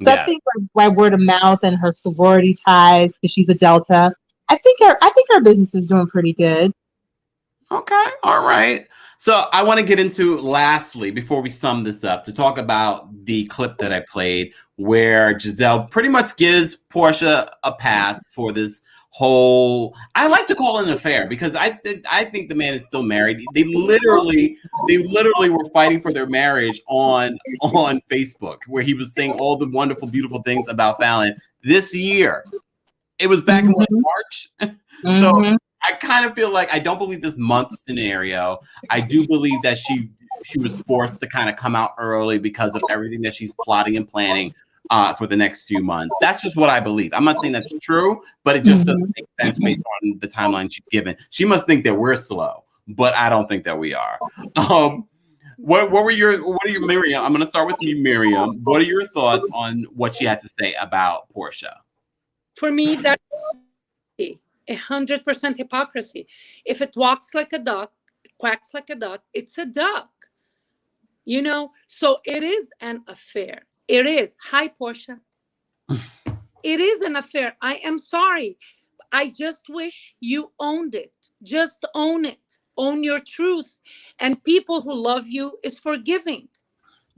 So I think by word of mouth and her sorority ties, because she's a Delta, I think her business is doing pretty good. Okay. All right. So I want to get into, lastly, before we sum this up, to talk about the clip that I played where Gizelle pretty much gives Porsha a pass for this whole, I like to call it an affair because I think the man is still married. They literally were fighting for their marriage on Facebook, where he was saying all the wonderful, beautiful things about Fallon this year. It was back in March. So I kind of feel like I don't believe this month scenario. I do believe that she was forced to kind of come out early because of everything that she's plotting and planning for the next few months. That's just what I believe. I'm not saying that's true, but it just doesn't make sense based on the timeline she's given. She must think that we're slow, but I don't think that we are. What are your Miriam? I'm going to start with you, Miriam. What are your thoughts on what she had to say about Porsha? For me, that's 100% hypocrisy. If it walks like a duck, quacks like a duck, it's a duck. So it is an affair. It is. Hi, Porsha. It is an affair. I am sorry. I just wish you owned it. Just own it. Own your truth. And people who love you is forgiving.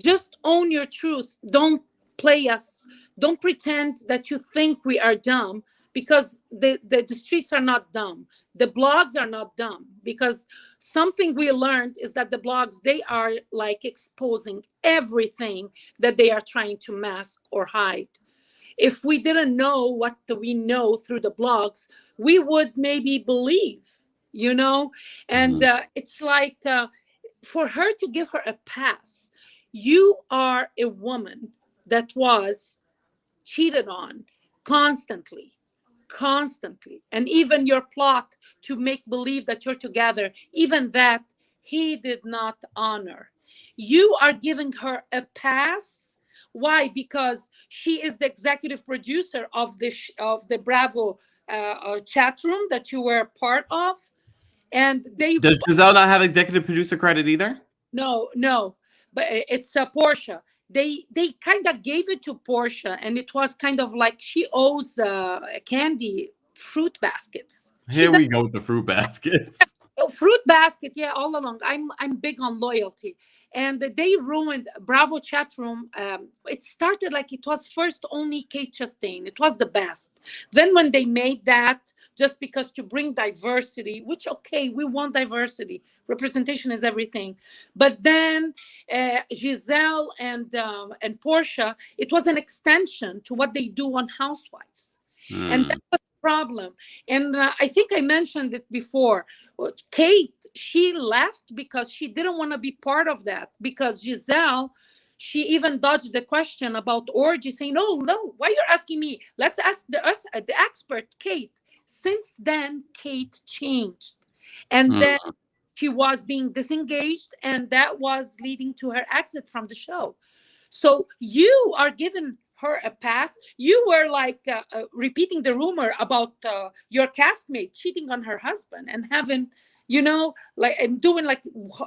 Just own your truth. Don't play us. Don't pretend that you think we are dumb, because the streets are not dumb. The blogs are not dumb, because something we learned is that the blogs, they are like exposing everything that they are trying to mask or hide. If we didn't know what we know through the blogs, we would maybe believe, you know? And it's like for her to give her a pass, you are a woman that was cheated on constantly, and even your plot to make believe that you're together, even that he did not honor. You are giving her a pass. Why? Because she is the executive producer of the Bravo chat room that you were part of, and they. Does Gizelle not have executive producer credit either? No, but it's Porsha. They kind of gave it to Porsha, and it was kind of like she owes Candy fruit baskets. Here we go with the fruit baskets. Fruit basket, yeah, all along. I'm big on loyalty, and they ruined Bravo chat room. It started like it was first only Kate Chastain. It was the best. Then when they made that, just because to bring diversity, which okay, we want diversity. Representation is everything. But then Gizelle and Porsha, it was an extension to what they do on Housewives, and that was the problem. And I think I mentioned it before. Kate, she left because she didn't want to be part of that. Because Gizelle, she even dodged the question about orgy, saying, "No, why you're asking me? Let's ask the expert, Kate." Since then, Kate changed, and then she was being disengaged, and that was leading to her exit from the show. So you are giving her a pass. You were like repeating the rumor about your castmate cheating on her husband and having, you know, like, and doing like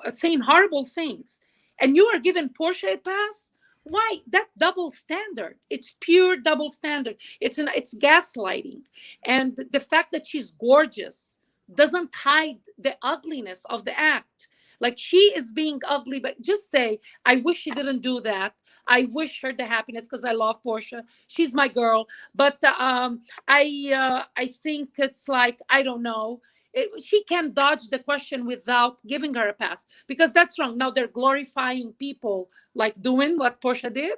saying horrible things, and you are giving Porsha a pass. Why? That double standard. It's pure double standard. It's gaslighting, and the fact that she's gorgeous doesn't hide the ugliness of the act. Like, she is being ugly, but just say, I wish she didn't do that. I wish her the happiness, because I love Porsha. She's my girl. But I think it's like, I don't know. She can dodge the question without giving her a pass, because that's wrong. Now they're glorifying people like doing what Porsha did.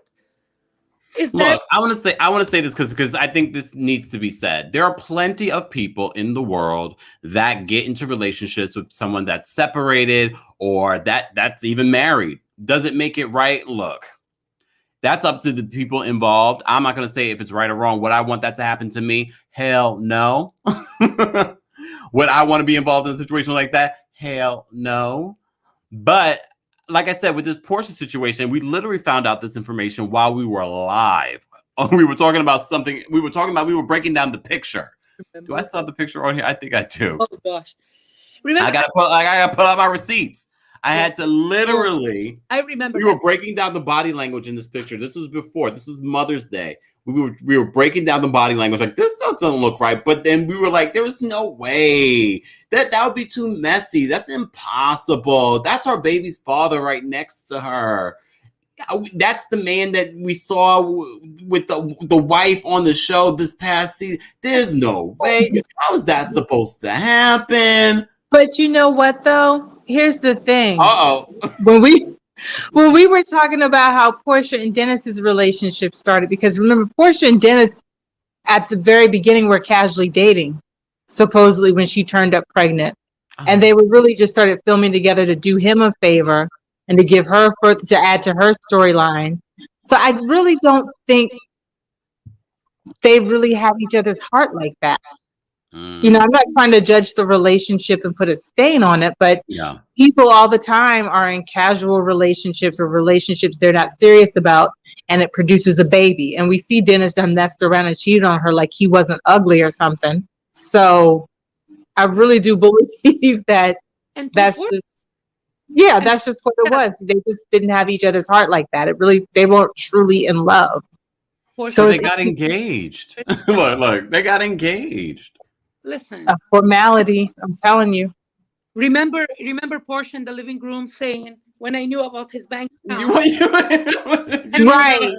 Look, I want to say this because I think this needs to be said. There are plenty of people in the world that get into relationships with someone that's separated or that's even married. Does it make it right? Look, that's up to the people involved. I'm not going to say if it's right or wrong. Would I want that to happen to me? Hell no. Would I want to be involved in a situation like that? Hell no. But like I said, with this Porsha situation, we literally found out this information while we were live. We were talking about something. We were breaking down the picture. Remember? Do I still have the picture on here? I think I do. Oh gosh. Remember, I gotta put out my receipts. I had to literally. I remember. We were breaking down the body language in this picture. This was before. This was Mother's Day. We were breaking down the body language. Like, this doesn't look right. But then we were like, there was no way that would be too messy. That's impossible. That's our baby's father right next to her. That's the man that we saw with the wife on the show this past season. There's no way. How is that supposed to happen? But you know what, though? Here's the thing. When we were talking about how Porsha and Dennis's relationship started, because remember, Porsha and Dennis at the very beginning were casually dating, supposedly when she turned up pregnant. And they were really just started filming together to do him a favor and to give her to add to her storyline. So I really don't think they really have each other's heart like that. You know, I'm not trying to judge the relationship and put a stain on it, but people all the time are in casual relationships or relationships they're not serious about, and it produces a baby. And we see Dennis done messed around and cheated on her like he wasn't ugly or something. So I really do believe that that's just what it was. They just didn't have each other's heart like that. They weren't truly in love. So they got engaged. Look, they got engaged. Listen. A formality. I'm telling you. Remember Porsha in the living room saying, "When I knew about his bank account." Right.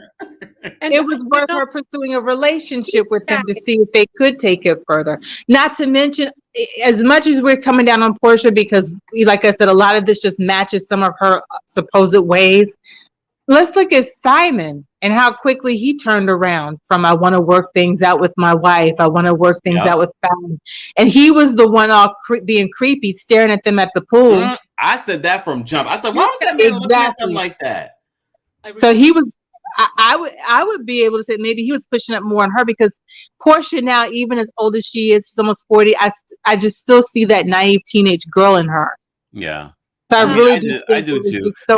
And it was worth her pursuing a relationship with him to see if they could take it further. Not to mention, as much as we're coming down on Porsha, because like I said, a lot of this just matches some of her supposed ways. Let's look at Simon and how quickly he turned around from I want to work things out with my wife. I want to work things out with family. And he was the one all being creepy, staring at them at the pool. I said that from jump. I said, why was that man looking at them like that? So he was, I would be able to say maybe he was pushing up more on her, because Porsha now, even as old as she is, she's almost 40. I just still see that naive teenage girl in her. Yeah. So I really I do too. So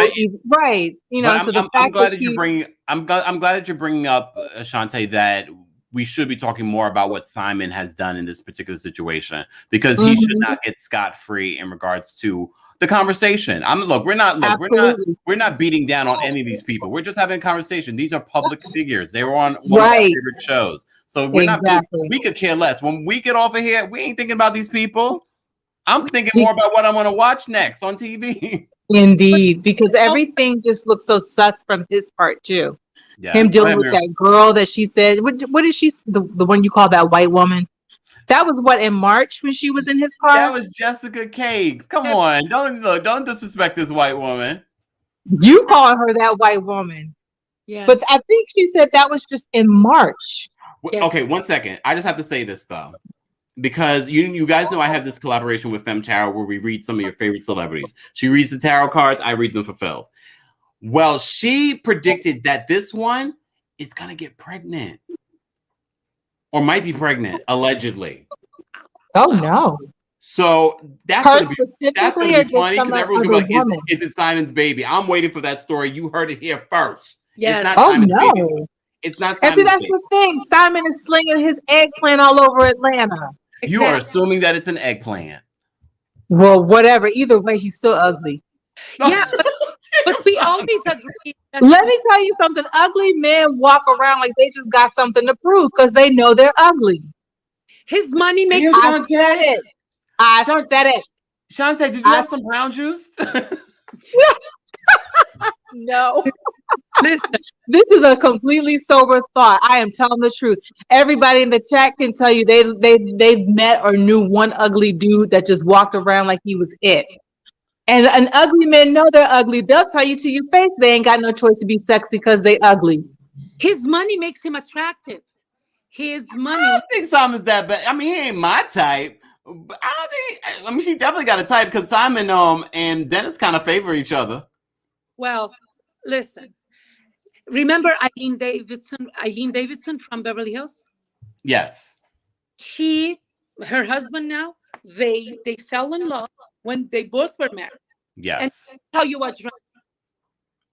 right, you know. So I'm glad that you bring. I'm glad that you're bringing up, Shantae, that we should be talking more about what Simon has done in this particular situation, because he should not get scot-free in regards to the conversation. We're not beating down on any of these people. We're just having a conversation. These are public figures. They were on one of our favorite shows, so we're not. We could care less. When we get off of here, we ain't thinking about these people. I'm thinking more about what I want to watch next on TV. Indeed, because everything just looks so sus from his part too. Yeah. Him dealing with that girl that she said, what is she, the one you call that white woman? That was what, in March when she was in his car? That was Jessica Cakes. Come on, don't disrespect this white woman. You call her that white woman. Yeah. But I think she said that was just in March. Okay, 1 second. I just have to say this though, because you guys know I have this collaboration with Femme Tarot where we read some of your favorite celebrities. She reads the tarot cards, I read them for Phil. Well, she predicted that this one is gonna get pregnant, or might be pregnant, allegedly. Oh no! So that's gonna be funny, because everyone's gonna be like, "Is it Simon's baby?" I'm waiting for that story. You heard it here first. Yes. It's not Simon's baby. It's not Simon's that's baby. the thing. Simon is slinging his eggplant all over Atlanta. You are assuming that it's an eggplant. Well, whatever. Either way, he's still ugly. Yeah, but we always agree. Let me tell you something. Ugly men walk around like they just got something to prove because they know they're ugly. His money makes I said it. I said it. Shantae, did you have some brown juice? No. Listen, this is a completely sober thought. I am telling the truth. Everybody in the chat can tell you they've met or knew one ugly dude that just walked around like he was it. And an ugly man know they're ugly. They'll tell you to your face they ain't got no choice to be sexy because they ugly. His money makes him attractive. His money. I don't think Simon's that bad. I mean, he ain't my type. But I don't think. I mean, she definitely got a type because Simon and Dennis kind of favor each other. Well, listen. Remember Eileen Davidson from Beverly Hills? Yes. Her husband now, they fell in love when they both were married. Yes. And I'll tell you what's right.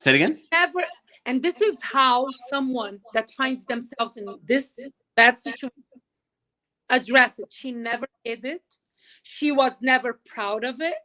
Say it again. Never. And this is how someone that finds themselves in this bad situation address it. She never did it. She was never proud of it.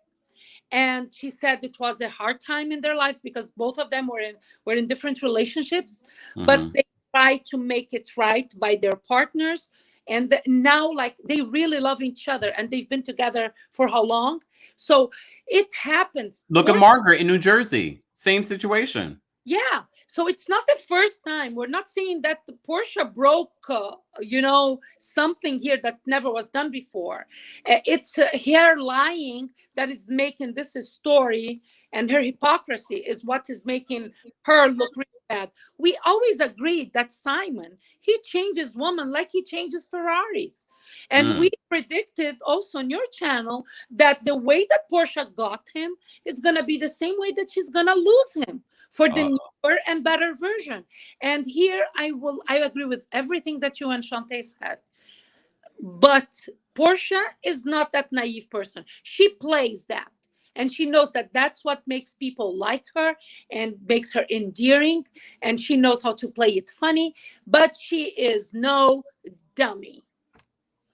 And she said it was a hard time in their lives because both of them were in different relationships, but they tried to make it right by their partners. And now, like, they really love each other, and they've been together for how long? So it happens. Look at Margaret in New Jersey. Same situation. Yeah. So it's not the first time. We're not saying that Porsha broke, something here that never was done before. It's her lying that is making this a story, and her hypocrisy is what is making her look really bad. We always agreed that Simon, he changes women like he changes Ferraris. And we predicted also on your channel that the way that Porsha got him is going to be the same way that she's going to lose him for the newer and better version. And here I agree with everything that you and Shantae said. But Porsha is not that naive person. She plays that. And she knows that that's what makes people like her and makes her endearing. And she knows how to play it funny. But she is no dummy.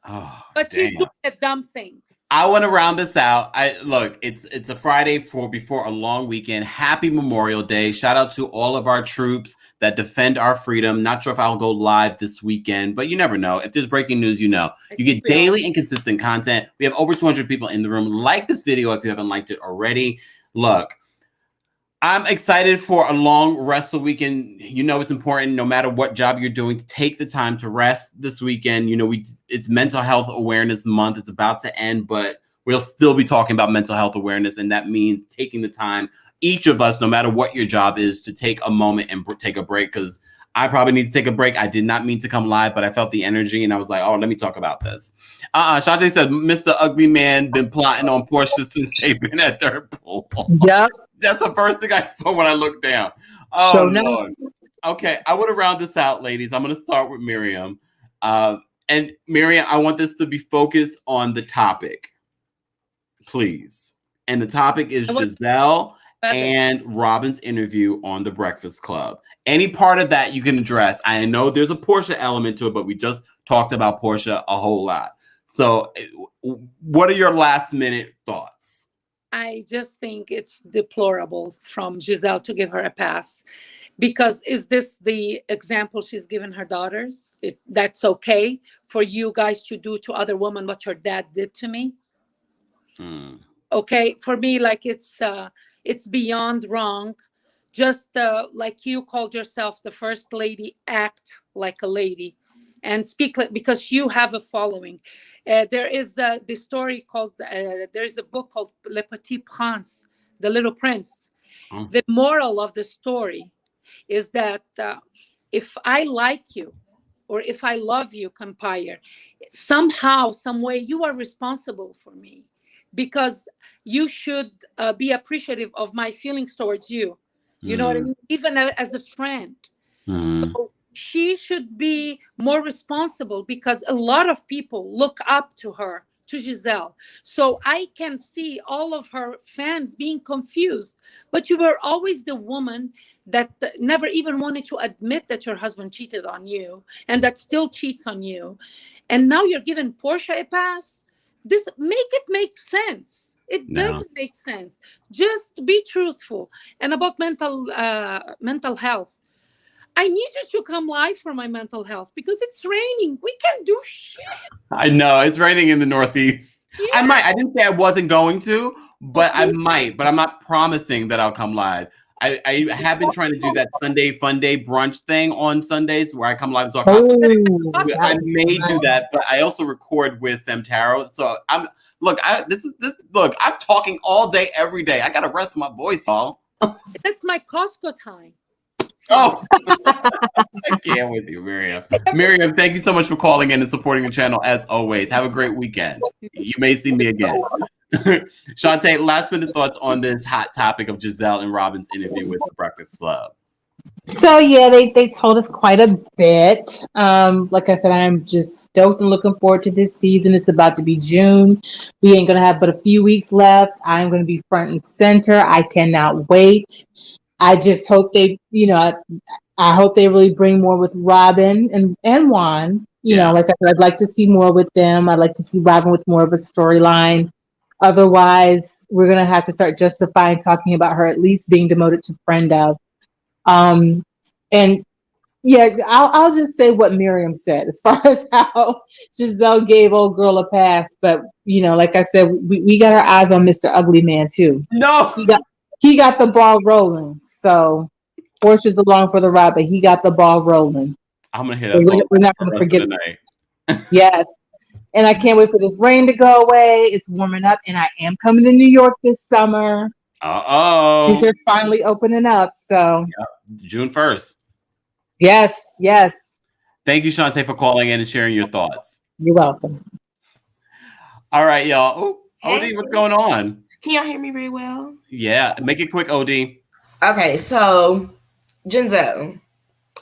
Oh, but she's doing a dumb thing. I want to round this out. It's a Friday before a long weekend. Happy Memorial Day. Shout out to all of our troops that defend our freedom. Not sure if I'll go live this weekend, but you never know. If there's breaking news, you know. You get daily and consistent content. We have over 200 people in the room. Like this video if you haven't liked it already. Look, I'm excited for a long wrestle weekend. You know, it's important no matter what job you're doing to take the time to rest this weekend. You know, it's Mental Health Awareness Month. It's about to end, but we'll still be talking about mental health awareness. And that means taking the time, each of us, no matter what your job is, to take a moment and take a break. Because I probably need to take a break. I did not mean to come live, but I felt the energy and I was like, oh, let me talk about this. Shantae said, Mr. Ugly Man been plotting on Porsha since they've been at their pool. Yep. That's the first thing I saw when I looked down. Oh, Lord. Okay, I want to round this out, ladies. I'm going to start with Miriam. And Miriam, I want this to be focused on the topic, please. And the topic is Gizelle and Robyn's interview on The Breakfast Club. Any part of that you can address. I know there's a Porsha element to it, but we just talked about Porsha a whole lot. So what are your last minute thoughts? I just think it's deplorable from Gizelle to give her a pass, because is this the example she's given her daughters? That's okay for you guys to do to other women what your dad did to me. Okay, for me, like it's beyond wrong. Just like you called yourself the first lady, act like a lady and speak like, because you have a following. There is the story called, there is a book called Le Petit Prince, The Little Prince. The moral of the story is that if I like you, or if I love you, Kempire, somehow, some way, you are responsible for me, because you should be appreciative of my feelings towards you. You know what I mean? Even as a friend. So she should be more responsible, because a lot of people look up to her, to Gizelle. So I can see all of her fans being confused. But you were always the woman that never even wanted to admit that your husband cheated on you, and that still cheats on you. And now you're giving Porsha a pass. Make it make sense. It doesn't make sense. Just be truthful. And about mental health, I need you to come live for my mental health, because it's raining. We can't do shit. I know it's raining in the Northeast. Yeah. I might. I didn't say I wasn't going to, but I might. But I'm not promising that I'll come live. I have been trying to do that Sunday Fun Day brunch thing on Sundays where I come live and talk. I may do that, but I also record with them tarot. So I'm I'm talking all day, every day. I gotta rest my voice, y'all. That's my Costco time. Oh, I can't with you, Miriam. Miriam, thank you so much for calling in and supporting the channel as always. Have a great weekend. You may see me again. Shantae, last minute thoughts on this hot topic of Gizelle and Robyn's interview with The Breakfast Club. So yeah, they told us quite a bit. Like I said, I'm just stoked and looking forward to this season. It's about to be June. We ain't gonna have but a few weeks left. I'm gonna be front and center. I cannot wait. I just hope they, I hope they really bring more with Robyn and Juan. You know, like I said, I'd like to see more with them. I'd like to see Robyn with more of a storyline. Otherwise, we're going to have to start justifying talking about her at least being demoted to friend of. And yeah, I'll just say what Miriam said as far as how Gizelle gave old girl a pass. But, like I said, we got our eyes on Mr. Ugly Man, too. No. He got the ball rolling. So Porsha's along for the ride, but he got the ball rolling. I'm going to hit so we're not going to forget tonight. Yes. And I can't wait for this rain to go away. It's warming up, and I am coming to New York this summer. They're finally opening up. So June 1st. Yes. Thank you, Shantae, for calling in and sharing your thoughts. You're welcome. All right, y'all. Oh, OD, what's going on? Can y'all hear me very well? Yeah, make it quick, OD. Okay, so Gizelle,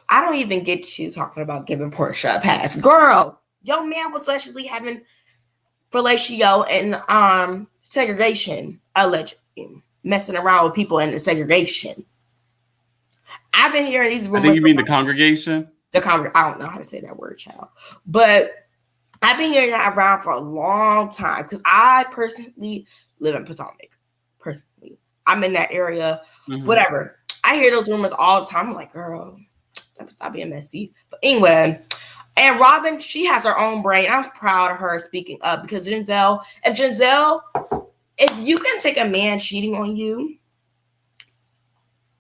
I don't even get you talking about giving Porsha a pass. Girl, your man was actually having fellatio and segregation, allegedly messing around with people in the segregation. I've been hearing these rumors. I think you mean the congregation? I don't know how to say that word, child. But I've been hearing that around for a long time because I personally live in Potomac. Personally, I'm in that area. Whatever. I hear those rumors all the time. I'm like, girl, stop being messy. But anyway, and Robyn, she has her own brain. I'm proud of her speaking up because if you can take a man cheating on you,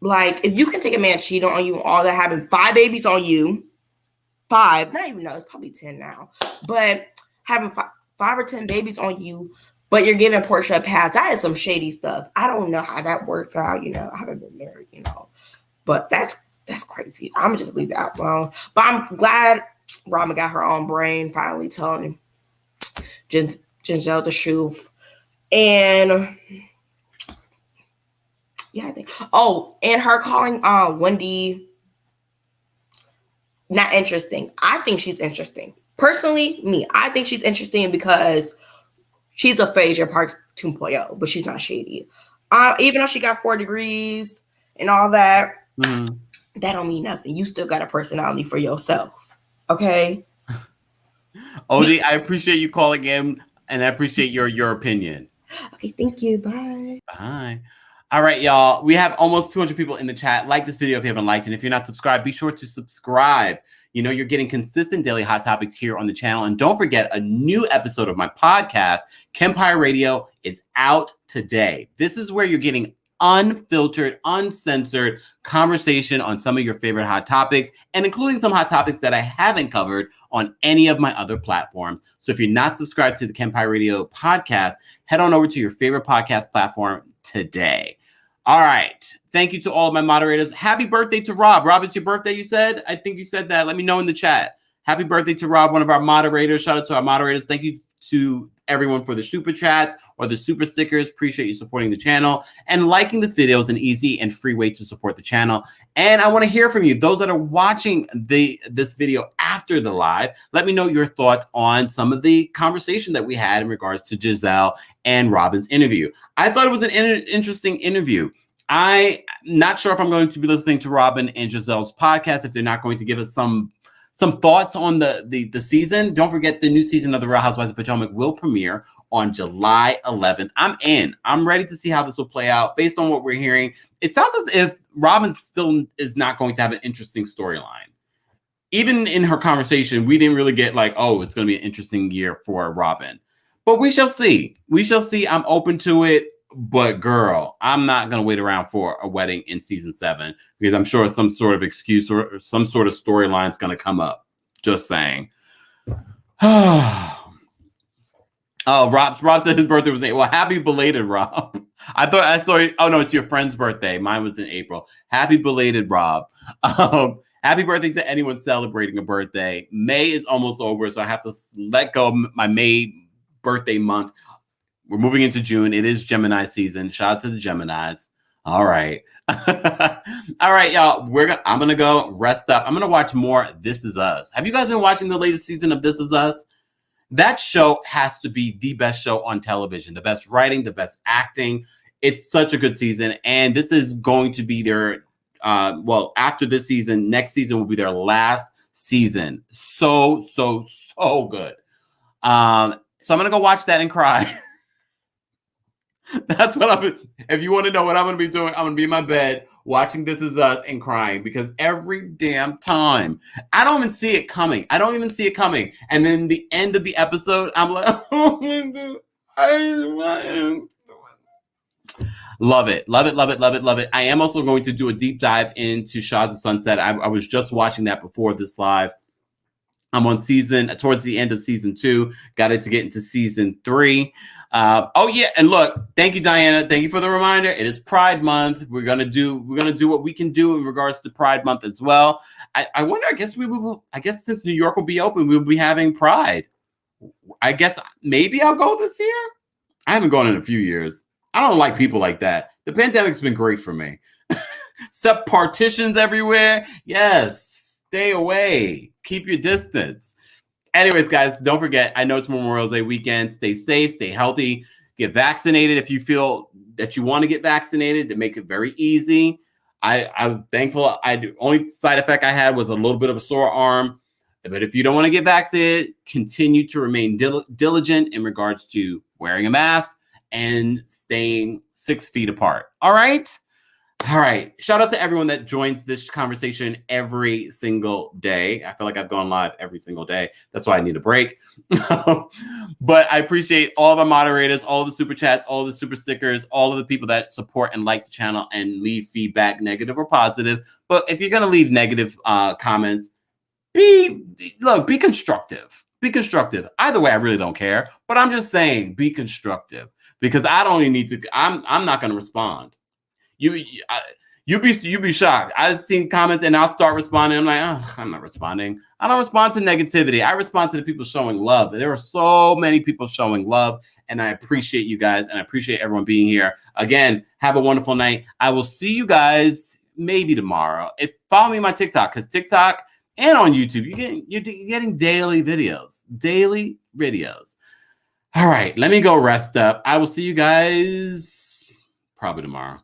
like if you can take a man cheating on you and all that, having 5 babies on you, 5, not even know, it's probably 10 now, but having 5 or 10 babies on you, but you're giving Porsha a pass, that is some shady stuff. I don't know how that works out, I haven't been married, but that's crazy. I'm gonna just leave that alone. But I'm glad Robyn got her own brain, finally telling Giselle the truth. And yeah, I think. Oh, and her calling Wendy not interesting. I think she's interesting. Personally, I think she's interesting because she's a Fraser Parks 2.0, but she's not shady. Even though she got 4 degrees and all that, that don't mean nothing. You still got a personality for yourself. Okay? Odie, I appreciate you calling in, and I appreciate your opinion. Okay, thank you. Bye. Bye. All right, y'all. We have almost 200 people in the chat. Like this video if you haven't liked, and if you're not subscribed, be sure to subscribe. You're getting consistent daily hot topics here on the channel. And don't forget, a new episode of my podcast, Kempire Radio, is out today. This is where you're getting unfiltered, uncensored conversation on some of your favorite hot topics, and including some hot topics that I haven't covered on any of my other platforms. So if you're not subscribed to the Kempire Radio podcast, head on over to your favorite podcast platform today. All right. Thank you to all of my moderators. Happy birthday to Rob. Rob, it's your birthday, you said? I think you said that. Let me know in the chat. Happy birthday to Rob, one of our moderators. Shout out to our moderators. Thank you to everyone for the super chats or the super stickers. Appreciate you supporting the channel. And liking this video is an easy and free way to support the channel. And I want to hear from you. Those that are watching this video after the live, let me know your thoughts on some of the conversation that we had in regards to Giselle and Robyn's interview. I thought it was an interesting interview. I'm not sure if I'm going to be listening to Robyn and Giselle's podcast if they're not going to give us some thoughts on the season. Don't forget, the new season of The Real Housewives of Potomac will premiere on July 11th. I'm in. I'm ready to see how this will play out. Based on what we're hearing, it sounds as if Robyn still is not going to have an interesting storyline. Even in her conversation, we didn't really get like, oh, it's going to be an interesting year for Robyn. But we shall see. We shall see. I'm open to it. But girl, I'm not going to wait around for a wedding in season 7 because I'm sure some sort of excuse or some sort of storyline is going to come up. Just saying. Oh, Rob said his birthday was in April. Well, happy belated, Rob. I saw. Oh no, it's your friend's birthday. Mine was in April. Happy belated, Rob. Happy birthday to anyone celebrating a birthday. May is almost over, so I have to let go of my May birthday month. We're moving into June. It is Gemini season. Shout out to the Geminis. All right. All right, y'all. I'm going to go rest up. I'm going to watch more This Is Us. Have you guys been watching the latest season of This Is Us? That show has to be the best show on television. The best writing, the best acting. It's such a good season. And this is going to be their, after this season, next season will be their last season. So good. So I'm going to go watch that and cry. That's what if you want to know what I'm going to be doing, I'm going to be in my bed watching This Is Us and crying because every damn time I don't even see it coming. And then the end of the episode, I'm like, oh my God. Love it. I am also going to do a deep dive into Shahs of Sunset. I was just watching that before this live. I'm on towards the end of season 2. Got it to get into season 3. And look, thank you, Diana. Thank you for the reminder. It is Pride Month. We're gonna do what we can do in regards to Pride Month as well. I wonder. I guess since New York will be open, we'll be having Pride. I guess maybe I'll go this year. I haven't gone in a few years. I don't like people like that. The pandemic's been great for me. Except partitions everywhere. Yes, stay away. Keep your distance. Anyways, guys, don't forget, I know it's Memorial Day weekend. Stay safe, stay healthy, get vaccinated if you feel that you want to get vaccinated. To make it very easy. I'm thankful. The only side effect I had was a little bit of a sore arm. But if you don't want to get vaccinated, continue to remain diligent in regards to wearing a mask and staying 6 feet apart. All right. All right. Shout out to everyone that joins this conversation every single day. I feel like I've gone live every single day. That's why I need a break. But I appreciate all of our moderators, all the super chats, all the super stickers, all of the people that support and like the channel and leave feedback, negative or positive. But if you're going to leave negative comments, be constructive. Be constructive. Either way, I really don't care. But I'm just saying, be constructive, because I don't even need to. I'm not going to respond. You'd be shocked. I've seen comments and I'll start responding. I'm like, oh, I'm not responding. I don't respond to negativity. I respond to the people showing love. There are so many people showing love, and I appreciate you guys, and I appreciate everyone being here. Again, have a wonderful night. I will see you guys maybe tomorrow. Follow me on my TikTok, because TikTok and on YouTube, you're getting daily videos. Daily videos. All right, let me go rest up. I will see you guys probably tomorrow.